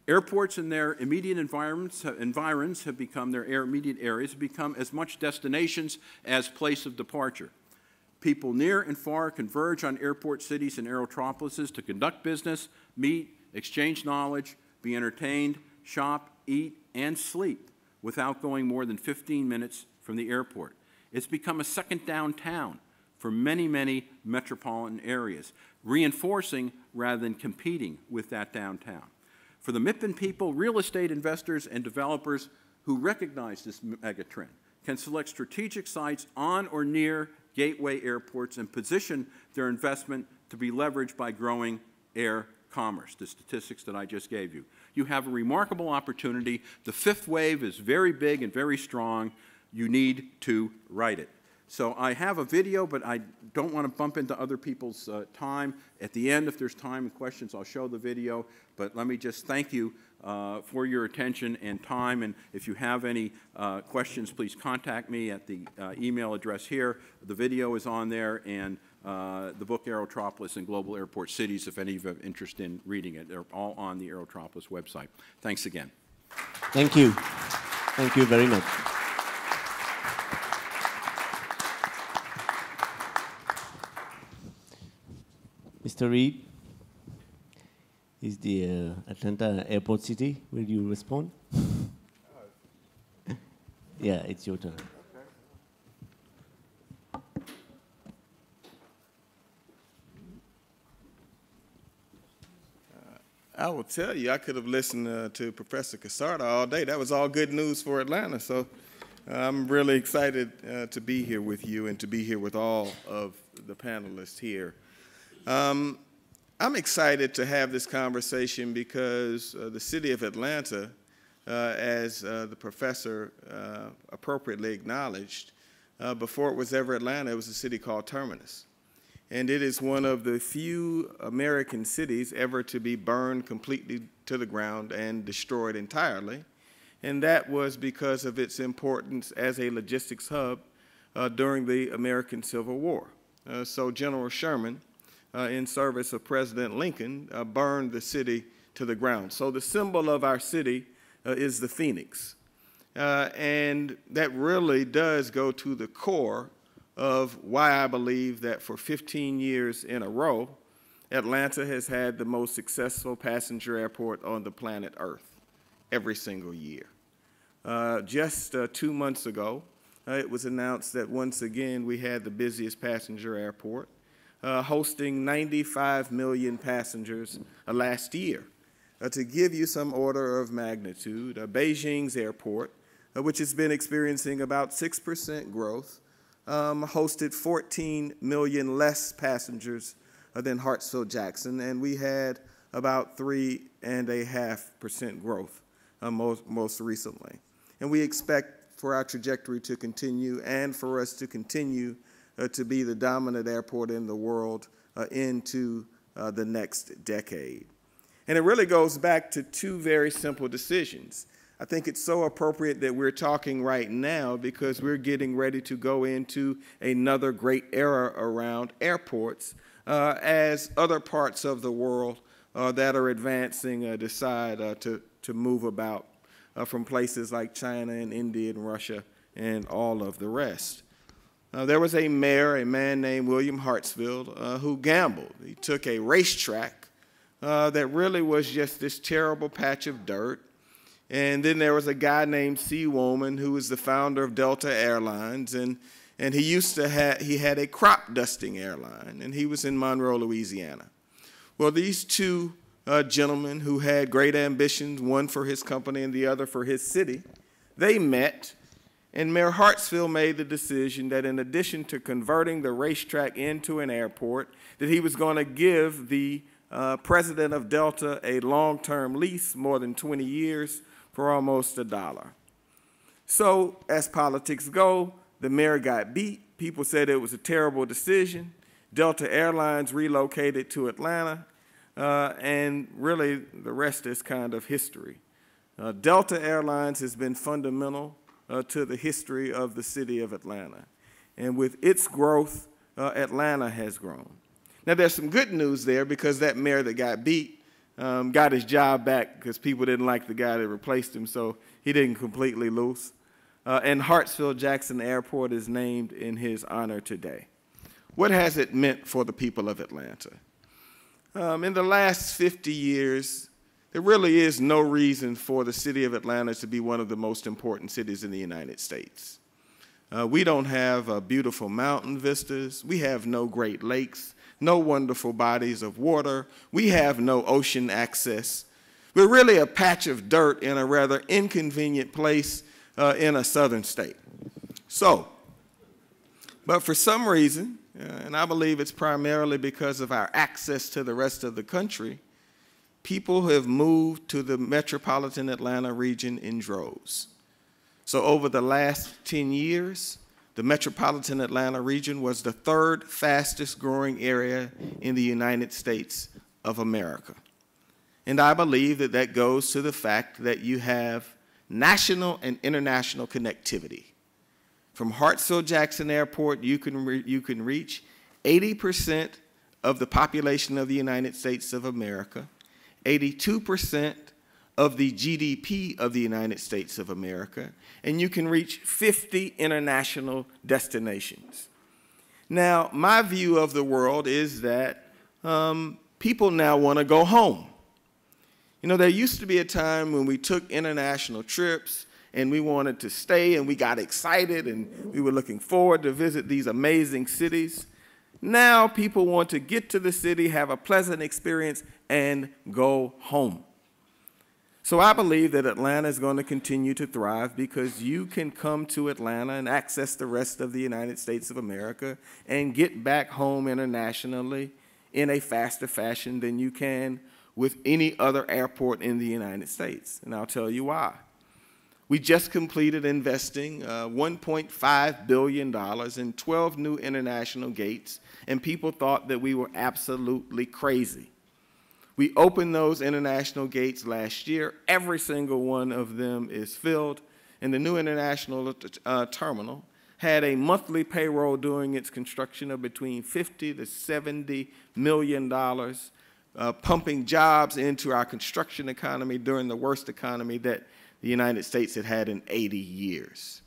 Airports and their immediate environs have become, their immediate areas have become as much destinations as place of departure. People near and far converge on airport cities and aerotropolises to conduct business, meet, exchange knowledge, be entertained, shop, eat, and sleep without going more than 15 minutes from the airport. It's become a second downtown for many, many metropolitan areas, reinforcing rather than competing with that downtown. For the MIPIM people, real estate investors and developers who recognize this megatrend can select strategic sites on or near gateway airports and position their investment to be leveraged by growing air commerce, the statistics that I just gave you. You have a remarkable opportunity. The fifth wave is very big and very strong. You need to write it. So I have a video, but I don't want to bump into other people's time. At the end, if there's time and questions, I'll show the video. But let me just thank you for your attention and time. And if you have any questions, please contact me at the email address here. The video is on there, and the book Aerotropolis and Global Airport Cities, if any of you have interest in reading it. They're all on the Aerotropolis website. Thanks again. Thank you. Thank you very much. Mr. Reed, is the Atlanta airport city? Will you respond? Yeah, it's your turn. I will tell you, I could have listened to Professor Kasarda all day. That was all good news for Atlanta. So I'm really excited to be here with you and to be here with all of the panelists here. I'm excited to have this conversation because the city of Atlanta as the professor appropriately acknowledged, before it was ever Atlanta, it was a city called Terminus. And it is one of the few American cities ever to be burned completely to the ground and destroyed entirely. And that was because of its importance as a logistics hub during the American Civil War. So General Sherman, in service of President Lincoln, burned the city to the ground. So the symbol of our city is the phoenix. And that really does go to the core of why I believe that for 15 years in a row, Atlanta has had the most successful passenger airport on the planet Earth every single year. Just 2 months ago, it was announced that once again we had the busiest passenger airport, hosting 95 million passengers last year. To give you some order of magnitude, Beijing's airport, which has been experiencing about 6% growth, hosted 14 million less passengers than Hartsfield-Jackson, and we had about 3.5% growth most recently. And we expect for our trajectory to continue and for us to continue to be the dominant airport in the world into the next decade. And it really goes back to two very simple decisions. I think it's so appropriate that we're talking right now because we're getting ready to go into another great era around airports as other parts of the world that are advancing decide to move about from places like China and India and Russia and all of the rest. There was a mayor, a man named William Hartsfield, who gambled. He took a racetrack that really was just this terrible patch of dirt. And then there was a guy named C. Woolman, who was the founder of Delta Airlines, and he had a crop dusting airline, and he was in Monroe, Louisiana. Well, these two gentlemen who had great ambitions, one for his company and the other for his city, they met, and Mayor Hartsfield made the decision that in addition to converting the racetrack into an airport, that he was going to give the president of Delta a long-term lease, more than 20 years, for almost $1. So as politics go, the mayor got beat. People said it was a terrible decision. Delta Airlines relocated to Atlanta, and really the rest is kind of history. Delta Airlines has been fundamental to the history of the city of Atlanta. And with its growth, Atlanta has grown. Now there's some good news there because that mayor that got beat got his job back because people didn't like the guy that replaced him, so he didn't completely lose. And Hartsfield-Jackson Airport is named in his honor today. What has it meant for the people of Atlanta? In the last 50 years, there really is no reason for the city of Atlanta to be one of the most important cities in the United States. We don't have beautiful mountain vistas. We have no Great Lakes, no wonderful bodies of water. We have no ocean access. We're really a patch of dirt in a rather inconvenient place in a southern state. So, but for some reason, and I believe it's primarily because of our access to the rest of the country, people have moved to the metropolitan Atlanta region in droves. So over the last 10 years, the metropolitan Atlanta region was the third fastest growing area in the United States of America. And I believe that that goes to the fact that you have national and international connectivity. From Hartsfield-Jackson Airport, you can reach 80% of the population of the United States of America, 82% of the GDP of the United States of America, and you can reach 50 international destinations. Now, my view of the world is that people now want to go home. You know, there used to be a time when we took international trips and we wanted to stay and we got excited and we were looking forward to visit these amazing cities. Now people want to get to the city, have a pleasant experience, and go home. So I believe that Atlanta is going to continue to thrive because you can come to Atlanta and access the rest of the United States of America and get back home internationally in a faster fashion than you can with any other airport in the United States. And I'll tell you why. We just completed investing $1.5 billion in 12 new international gates, and people thought that we were absolutely crazy. We opened those international gates last year. Every single one of them is filled, and the new international terminal had a monthly payroll during its construction of between $50 to $70 million, pumping jobs into our construction economy during the worst economy that the United States had had in 80 years.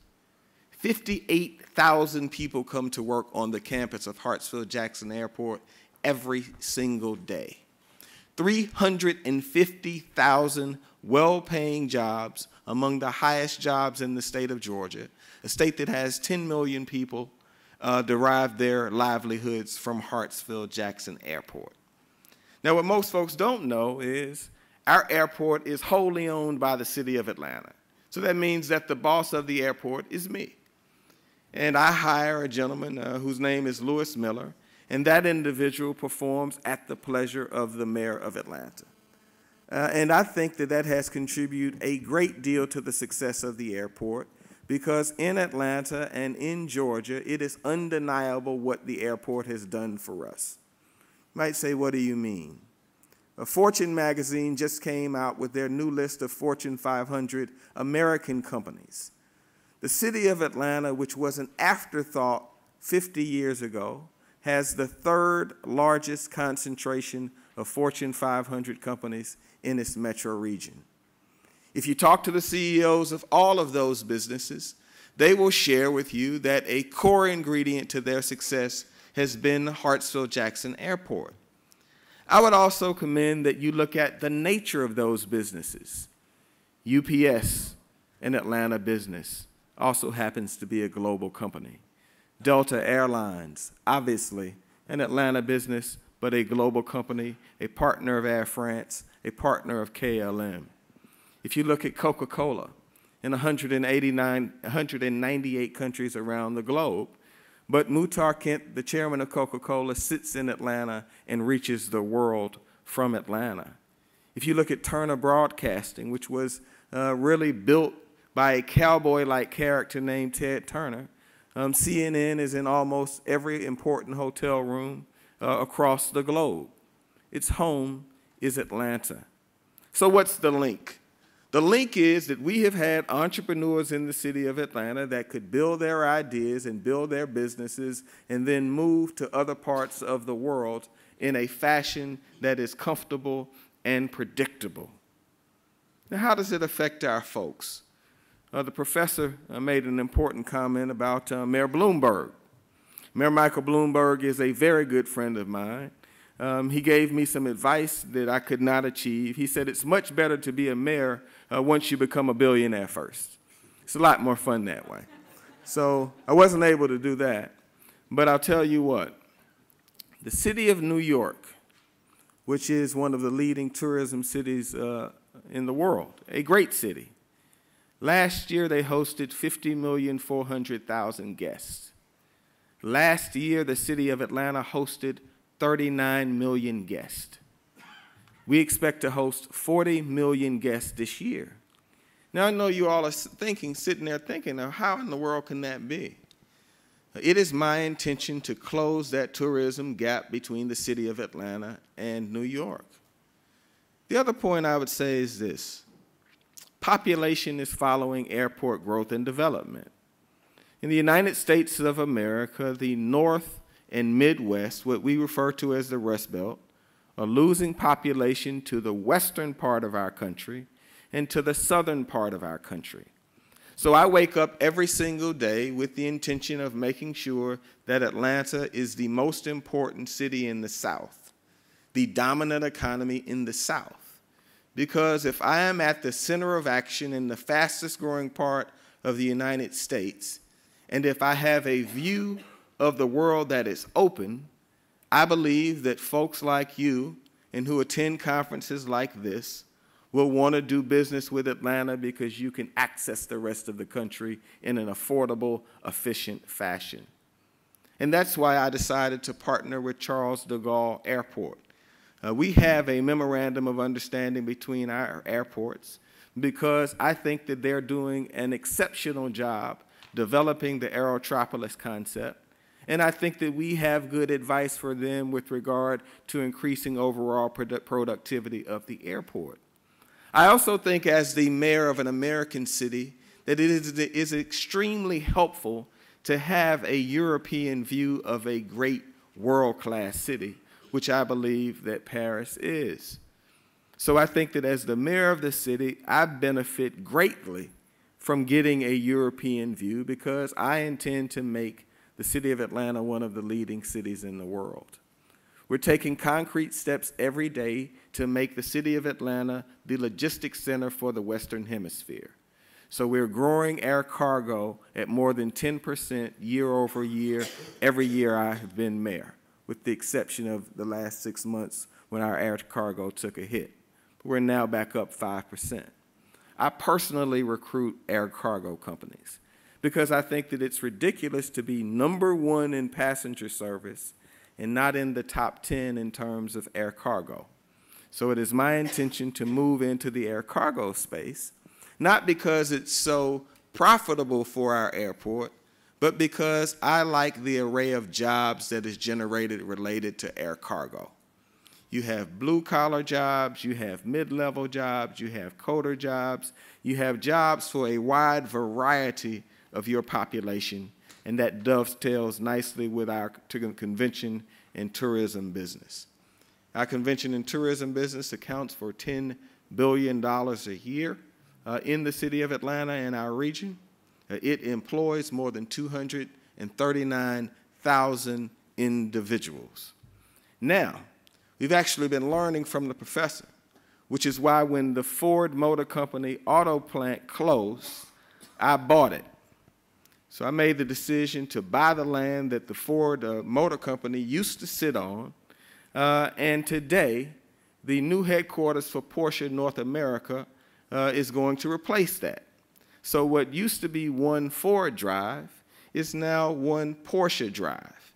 58,000 people come to work on the campus of Hartsfield-Jackson Airport every single day. 350,000 well-paying jobs, among the highest jobs in the state of Georgia, a state that has 10 million people derive their livelihoods from Hartsfield-Jackson Airport. Now, what most folks don't know is our airport is wholly owned by the city of Atlanta. So that means that the boss of the airport is me. And I hire a gentleman whose name is Lewis Miller, and that individual performs at the pleasure of the mayor of Atlanta. And I think that that has contributed a great deal to the success of the airport, because in Atlanta and in Georgia, it is undeniable what the airport has done for us. You might say, what do you mean? Fortune magazine just came out with their new list of Fortune 500 American companies. The city of Atlanta, which was an afterthought 50 years ago, has the third largest concentration of Fortune 500 companies in its metro region. If you talk to the CEOs of all of those businesses, they will share with you that a core ingredient to their success has been Hartsfield-Jackson Airport. I would also commend that you look at the nature of those businesses. UPS, an Atlanta business, also happens to be a global company. Delta Airlines, obviously an Atlanta business, but a global company, a partner of Air France, a partner of KLM. If you look at Coca-Cola, in 198 countries around the globe, but Muhtar Kent, the chairman of Coca-Cola, sits in Atlanta and reaches the world from Atlanta. If you look at Turner Broadcasting, which was really built by a cowboy-like character named Ted Turner, CNN is in almost every important hotel room across the globe. Its home is Atlanta. So what's the link? The link is that we have had entrepreneurs in the city of Atlanta that could build their ideas and build their businesses and then move to other parts of the world in a fashion that is comfortable and predictable. Now, how does it affect our folks? The professor made an important comment about Mayor Bloomberg. Mayor Michael Bloomberg is a very good friend of mine. He gave me some advice that I could not achieve. He said it's much better to be a mayor once you become a billionaire first. It's a lot more fun that way. So I wasn't able to do that. But I'll tell you what, the city of New York, which is one of the leading tourism cities in the world, a great city, last year they hosted 50,400,000 guests. Last year, the city of Atlanta hosted 39 million guests. We expect to host 40 million guests this year. Now, I know you all are sitting there thinking, now, how in the world can that be? It is my intention to close that tourism gap between the city of Atlanta and New York. The other point I would say is this. Population is following airport growth and development. In the United States of America, the North and Midwest, what we refer to as the Rust Belt, are losing population to the western part of our country and to the southern part of our country. So I wake up every single day with the intention of making sure that Atlanta is the most important city in the South, the dominant economy in the South. Because if I am at the center of action in the fastest growing part of the United States, and if I have a view of the world that is open, I believe that folks like you and who attend conferences like this will want to do business with Atlanta because you can access the rest of the country in an affordable, efficient fashion. And that's why I decided to partner with Charles de Gaulle Airport. We have a memorandum of understanding between our airports, because I think that they're doing an exceptional job developing the Aerotropolis concept. And I think that we have good advice for them with regard to increasing overall productivity of the airport. I also think, as the mayor of an American city, that it is extremely helpful to have a European view of a great world-class city, which I believe that Paris is. So I think that as the mayor of the city, I benefit greatly from getting a European view, because I intend to make the city of Atlanta one of the leading cities in the world. We're taking concrete steps every day to make the city of Atlanta the logistics center for the Western Hemisphere. So we're growing air cargo at more than 10% year over year, every year I have been mayor, with the exception of the last 6 months when our air cargo took a hit. We're now back up 5%. I personally recruit air cargo companies because I think that it's ridiculous to be #1 in passenger service and not in the top 10 in terms of air cargo. So it is my intention to move into the air cargo space, not because it's so profitable for our airport, but because I like the array of jobs that is generated related to air cargo. You have blue-collar jobs, you have mid-level jobs, you have coder jobs, you have jobs for a wide variety of your population, and that dovetails nicely with our convention and tourism business. Our convention and tourism business accounts for $10 billion a year in the city of Atlanta and our region. It employs more than 239,000 individuals. Now, we've actually been learning from the professor, which is why when the Ford Motor Company auto plant closed, I bought it. So I made the decision to buy the land that the Ford Motor Company used to sit on, and today, the new headquarters for Porsche North America is going to replace that. So what used to be one Ford Drive is now one Porsche Drive.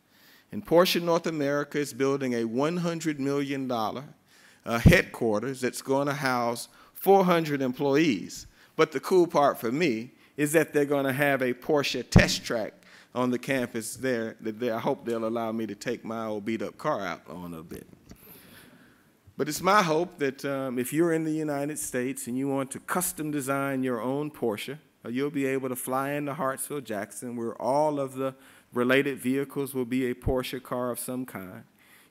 And Porsche North America is building a $100 million headquarters that's going to house 400 employees. But the cool part for me is that they're going to have a Porsche test track on the campus there that I hope they'll allow me to take my old beat-up car out on a bit. But it's my hope that if you're in the United States and you want to custom design your own Porsche, you'll be able to fly into Hartsfield-Jackson, where all of the related vehicles will be a Porsche car of some kind.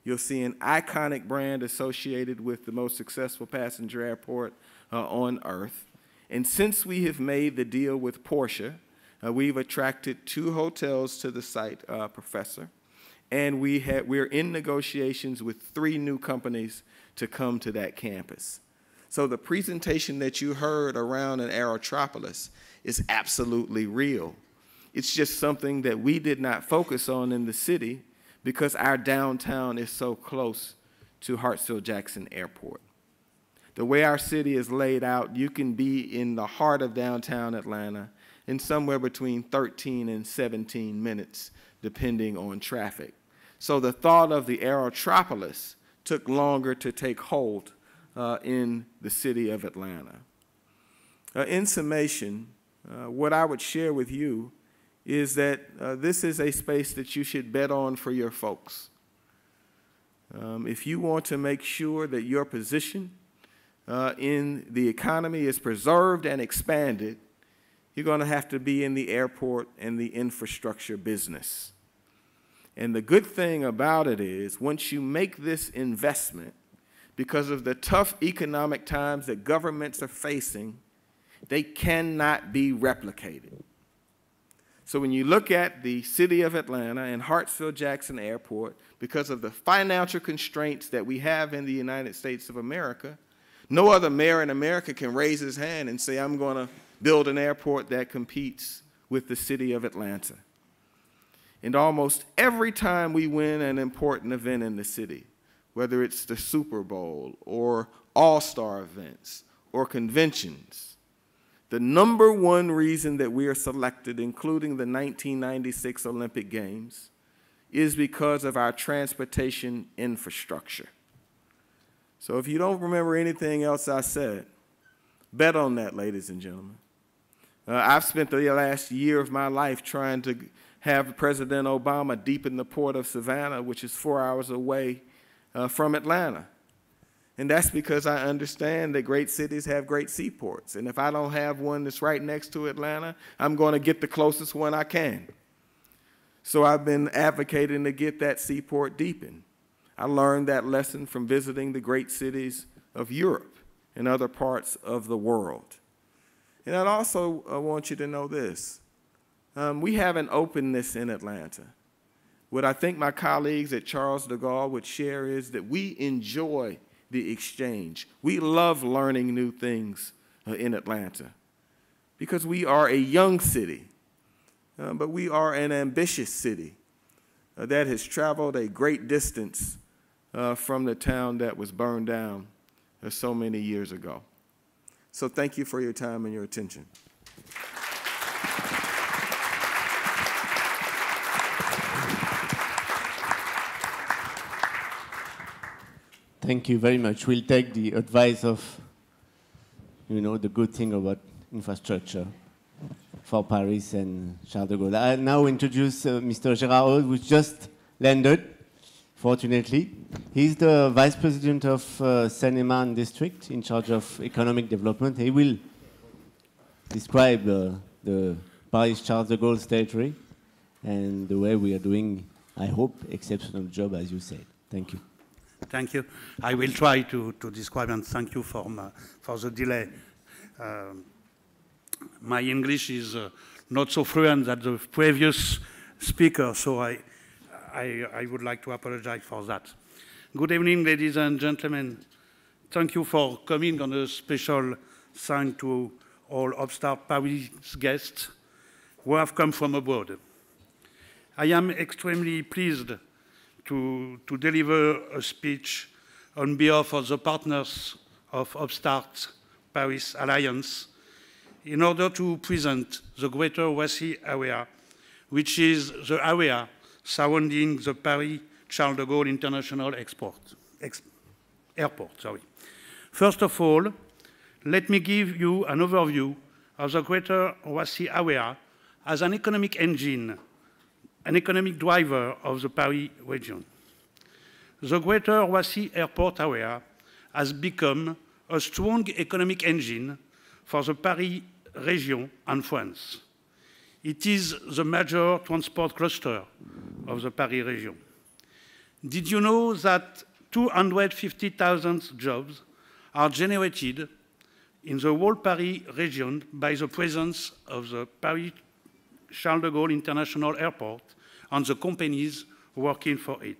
You'll see an iconic brand associated with the most successful passenger airport on Earth. And since we have made the deal with Porsche, we've attracted 2 hotels to the site, Professor, and we're in negotiations with 3 new companies to come to that campus. So the presentation that you heard around an Aerotropolis is absolutely real. It's just something that we did not focus on in the city because our downtown is so close to Hartsfield-Jackson Airport. The way our city is laid out, you can be in the heart of downtown Atlanta in somewhere between 13 and 17 minutes, depending on traffic. So the thought of the Aerotropolis took longer to take hold in the city of Atlanta. In summation, what I would share with you is that this is a space that you should bet on for your folks. If you want to make sure that your position in the economy is preserved and expanded, you're going to have to be in the airport and the infrastructure business. And the good thing about it is, once you make this investment, because of the tough economic times that governments are facing, they cannot be replicated. So when you look at the city of Atlanta and Hartsfield-Jackson Airport, because of the financial constraints that we have in the United States of America, no other mayor in America can raise his hand and say, I'm going to build an airport that competes with the city of Atlanta. And almost every time we win an important event in the city, whether it's the Super Bowl or all-star events or conventions, the #1 reason that we are selected, including the 1996 Olympic Games, is because of our transportation infrastructure. So if you don't remember anything else I said, Bet on that, ladies and gentlemen. I've spent the last year of my life trying to have President Obama deepen the port of Savannah, which is 4 hours away from Atlanta. And that's because I understand that great cities have great seaports. And if I don't have one that's right next to Atlanta, I'm going to get the closest one I can. So I've been advocating to get that seaport deepened. I learned that lesson from visiting the great cities of Europe and other parts of the world. And I'd also want you to know this. We have an openness in Atlanta. What I think my colleagues at Charles de Gaulle would share is that we enjoy the exchange. We love learning new things in Atlanta because we are a young city, but we are an ambitious city that has traveled a great distance from the town that was burned down so many years ago. So thank you for your time and your attention. Thank you very much. We'll take the advice of, the good thing about infrastructure for Paris and Charles de Gaulle. I now introduce Mr. Gérard, who just landed, fortunately. He's the Vice President of Seine-et-Marne district in charge of economic development. He will describe the Paris Charles de Gaulle territory and the way we are doing, I hope, exceptional job, as you said. Thank you. Thank you. I will try to describe, and thank you for the delay. My English is not so fluent as the previous speaker, so I would like to apologize for that. Good evening, ladies and gentlemen. Thank you for coming on a special thank to all Upstart Paris guests who have come from abroad. I am extremely pleased to deliver a speech on behalf of the partners of Upstart Paris Alliance in order to present the Greater Roissy area, which is the area surrounding the Paris Charles de Gaulle International Airport. First of all, let me give you an overview of the Greater Roissy area as an economic engine, an economic driver of the Paris region. The Greater Roissy Airport area has become a strong economic engine for the Paris region and France. It is the major transport cluster of the Paris region. Did you know that 250,000 jobs are generated in the whole Paris region by the presence of the Paris Charles de Gaulle International Airport and the companies working for it?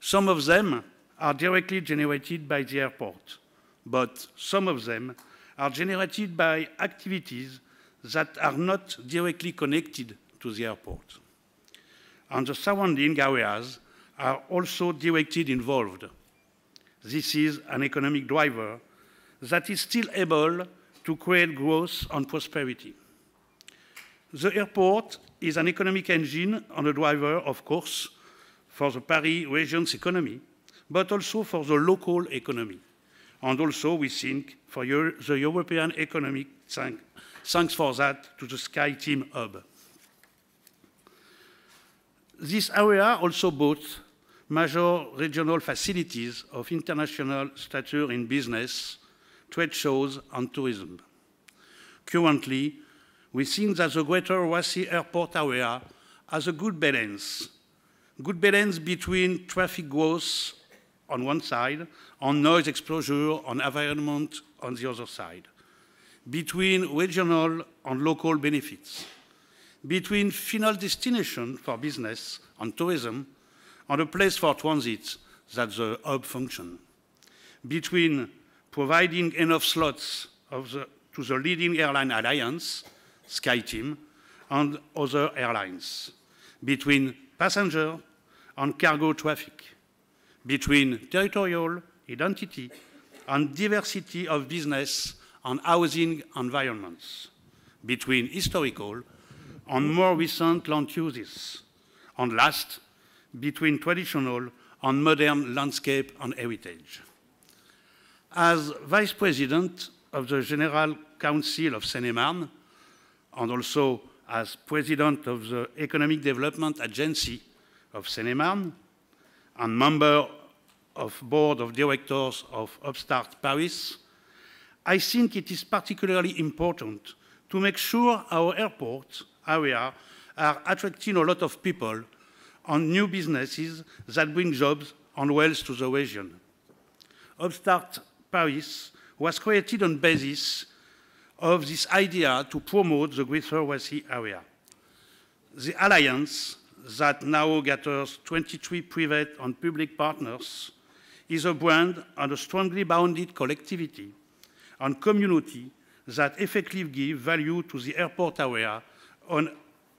Some of them are directly generated by the airport, but some of them are generated by activities that are not directly connected to the airport. And the surrounding areas are also directly involved. This is an economic driver that is still able to create growth and prosperity. The airport is an economic engine and a driver, of course, for the Paris region's economy, but also for the local economy. And also, we think, for the European economy, thanks for that to the SkyTeam hub. This area also boasts major regional facilities of international stature in business, trade shows, and tourism. Currently, we think that the Greater Roissy Airport area has a good balance between traffic growth on one side and noise exposure and environment on the other side, between regional and local benefits, between final destination for business and tourism and a place for transit, that's the hub function, between providing enough slots to the leading airline alliance, SkyTeam, and other airlines, between passenger and cargo traffic, between territorial identity and diversity of business and housing environments, between historical and more recent land uses, and last, between traditional and modern landscape and heritage. As Vice President, of the General Council of Seine-et-Marne, and also as president of the Economic Development Agency of Seine-et-Marne, and member of board of directors of Upstart Paris, I think it is particularly important to make sure our airport area are attracting a lot of people and new businesses that bring jobs and wealth to the region. Upstart Paris was created on the basis of this idea to promote the Greater Roissy area. The alliance that now gathers 23 private and public partners is a brand and a strongly bounded collectivity and community that effectively give value to the airport area on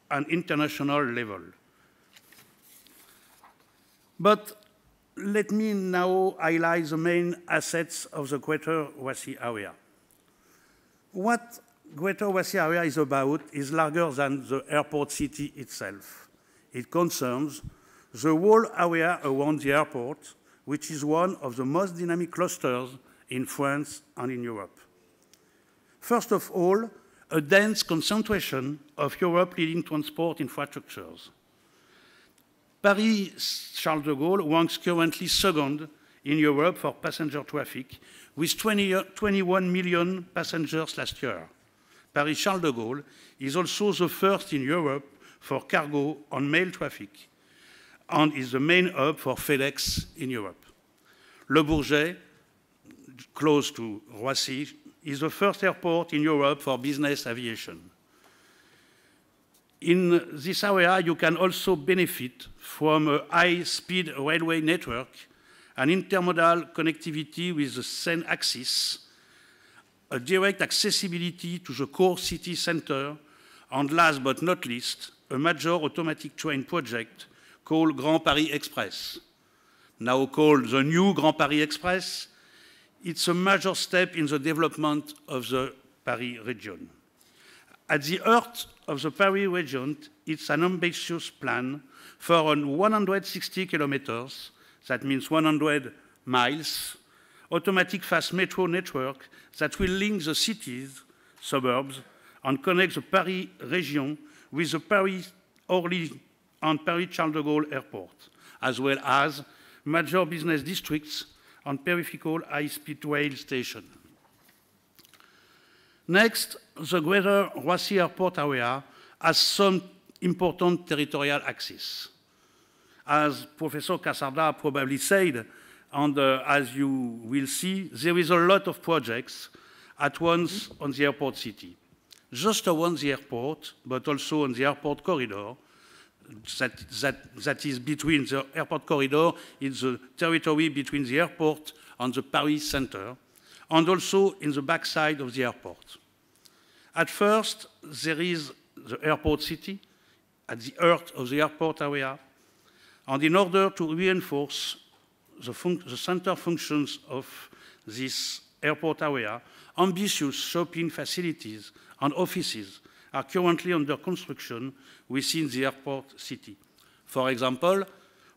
an international level. But let me now highlight the main assets of the Greater Roissy area. What Greater Roissy area is about is larger than the airport city itself. It concerns the whole area around the airport, which is one of the most dynamic clusters in France and in Europe. First of all, a dense concentration of Europe's leading transport infrastructures. Paris-Charles de Gaulle ranks currently second in Europe for passenger traffic, with 21 million passengers last year. Paris-Charles de Gaulle is also the first in Europe for cargo and mail traffic, and is the main hub for FedEx in Europe. Le Bourget, close to Roissy, is the first airport in Europe for business aviation. In this area, you can also benefit from a high-speed railway network and intermodal connectivity with the Seine axis, a direct accessibility to the core city center, and last but not least, a major automatic train project called Grand Paris Express. Now called the New Grand Paris Express, it's a major step in the development of the Paris region. At the heart of the Paris region, it's an ambitious plan for 160 kilometers, that means 100 miles, automatic fast metro network that will link the cities, suburbs, and connect the Paris region with the Paris-Orly and Paris-Charles de Gaulle airport, as well as major business districts and peripheral high-speed rail station. Next, the Greater Roissy Airport area has some important territorial axes. As Professor Kasarda probably said, and as you will see, there is a lot of projects at once on the airport city. Just around the airport, but also on the airport corridor, that is between the airport corridor, it's the territory between the airport and the Paris center, and also in the backside of the airport. At first, there is the airport city at the heart of the airport area, and in order to reinforce the center functions of this airport area, ambitious shopping facilities and offices are currently under construction within the airport city. For example,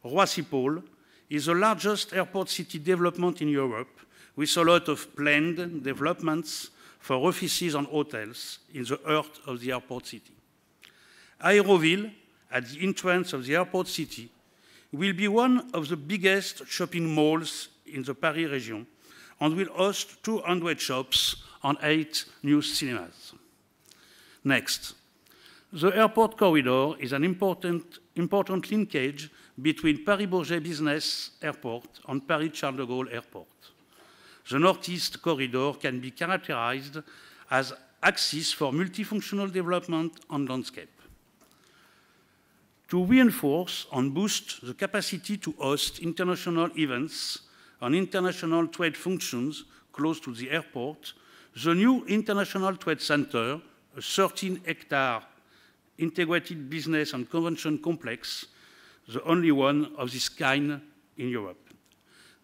Roissy-Pôle is the largest airport city development in Europe, with a lot of planned developments for offices and hotels in the heart of the airport city. Aéroville, at the entrance of the airport city, will be one of the biggest shopping malls in the Paris region and will host 200 shops and 8 new cinemas. Next, the airport corridor is an important linkage between Paris-Bourget Business Airport and Paris-Charles de Gaulle Airport. The northeast corridor can be characterized as axis for multifunctional development and landscape. To reinforce and boost the capacity to host international events and international trade functions close to the airport, the new International Trade Center, a 13-hectare integrated business and convention complex, the only one of this kind in Europe.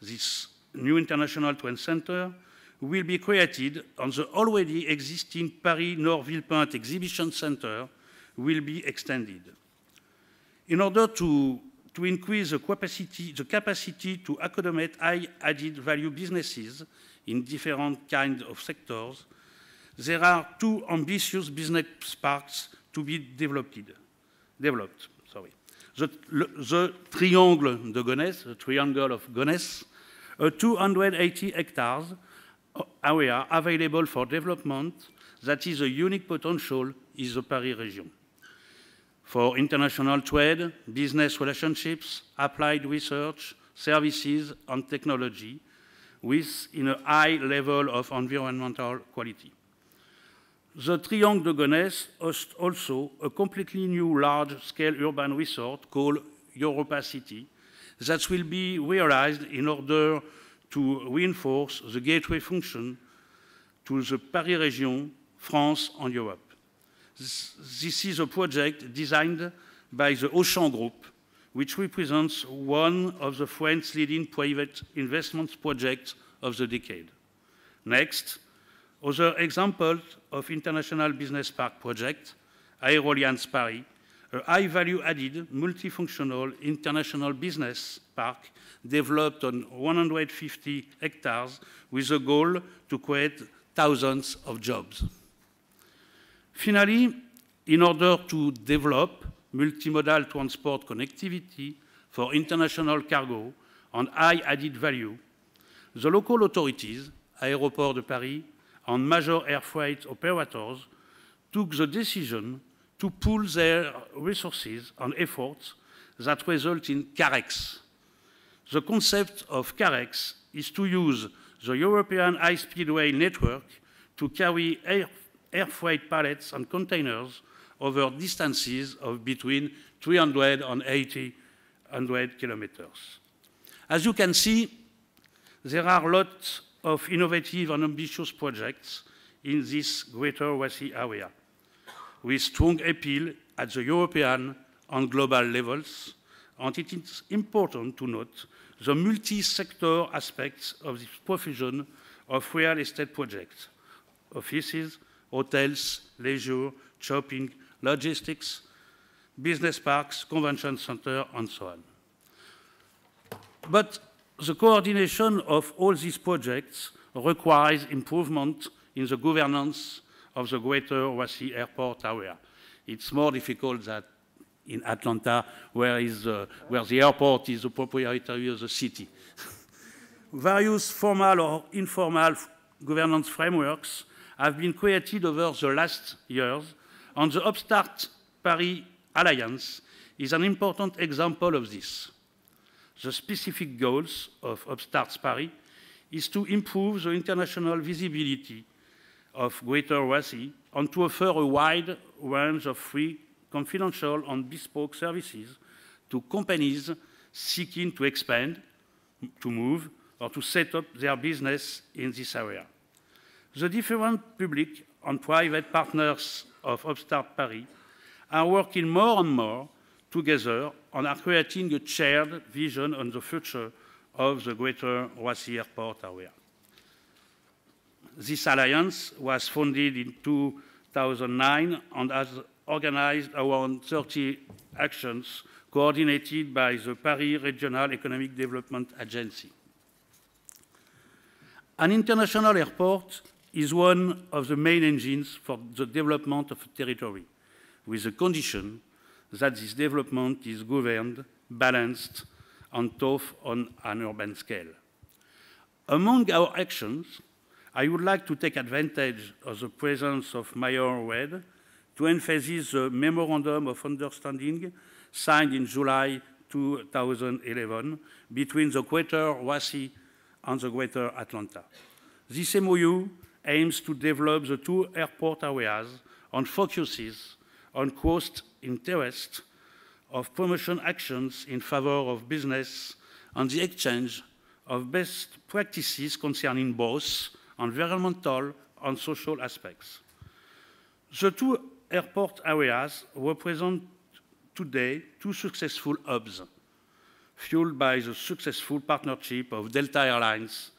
This new International Trade Center will be created, and the already existing Paris Nord Villepinte Exhibition Center will be extended. In order to to increase the capacity to accommodate high added value businesses in different kinds of sectors, there are two ambitious business parks to be developed. The Triangle de Gonesse, the Triangle of Gonesse, a 280 hectares area available for development that is a unique potential in the Paris region. For international trade, business relationships, applied research, services, and technology, with a high level of environmental quality. The Triangle de Gonesse hosts also a completely new large-scale urban resort called Europacity that will be realized in order to reinforce the gateway function to the Paris region, France, and Europe. This is a project designed by the Auchan Group, which represents one of the French leading private investment projects of the decade. Next, other examples of international business park projects, Aerotropolis Paris, a high value added multifunctional international business park developed on 150 hectares with a goal to create thousands of jobs. Finally, in order to develop multimodal transport connectivity for international cargo and high added value, the local authorities, Aéroports de Paris, and major air freight operators took the decision to pool their resources and efforts that result in CAREX. The concept of CAREX is to use the European high-speed rail network to carry air freight pallets and containers over distances of between 300 and 800 kilometers. As you can see, there are lots of innovative and ambitious projects in this Greater Roissy area, with strong appeal at the European and global levels, and it is important to note the multi-sector aspects of this profusion of real estate projects: offices, hotels, leisure, shopping, logistics, business parks, convention center, and so on. But the coordination of all these projects requires improvement in the governance of the Greater Roissy Airport area. It's more difficult than in Atlanta, where the airport is the proprietary of the city. Various formal or informal governance frameworks have been created over the last years, and the Upstart Paris Alliance is an important example of this. The specific goals of Upstart Paris is to improve the international visibility of Greater Roissy and to offer a wide range of free, confidential, and bespoke services to companies seeking to expand, to move, or to set up their business in this area. The different public and private partners of Upstart Paris are working more and more together and are creating a shared vision on the future of the Greater Roissy Airport area. This alliance was founded in 2009 and has organized around 30 actions coordinated by the Paris Regional Economic Development Agency. An international airport is one of the main engines for the development of a territory, with the condition that this development is governed, balanced, and tough on an urban scale. Among our actions, I would like to take advantage of the presence of Mayor Eude to emphasize the Memorandum of Understanding signed in July 2011 between the Greater Roissy and the Greater Atlanta. This MOU aims to develop the two airport areas and focuses on cross-interest of promotion actions in favor of business and the exchange of best practices concerning both environmental and social aspects. The two airport areas represent today two successful hubs, fueled by the successful partnership of Delta Airlines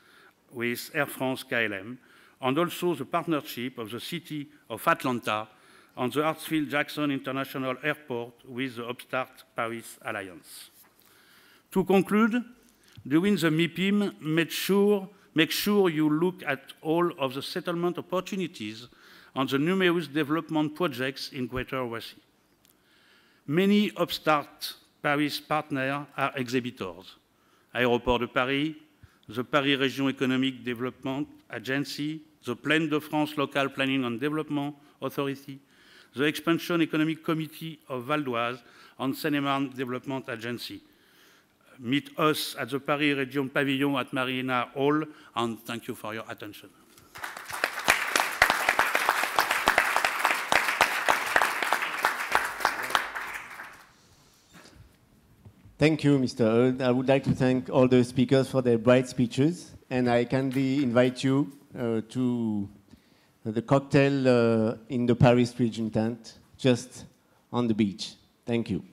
with Air France KLM, and also the partnership of the city of Atlanta and the Hartsfield-Jackson International Airport with the Upstart Paris Alliance. To conclude, during the MIPIM, make sure you look at all of the settlement opportunities on the numerous development projects in Greater Roissy. Many upstart Paris partners are exhibitors. Aéroport de Paris, the Paris Région Économique Development Agency, the Plaine de France Local Planning and Development Authority, the Expansion Economic Committee of Val d'Oise, and Seine-et-Marne Development Agency. Meet us at the Paris Region Pavilion at Marina Hall, and thank you for your attention. Thank you, Mr. Eude. I would like to thank all the speakers for their bright speeches, and I kindly invite you to the cocktail in the Paris region tent, just on the beach. Thank you.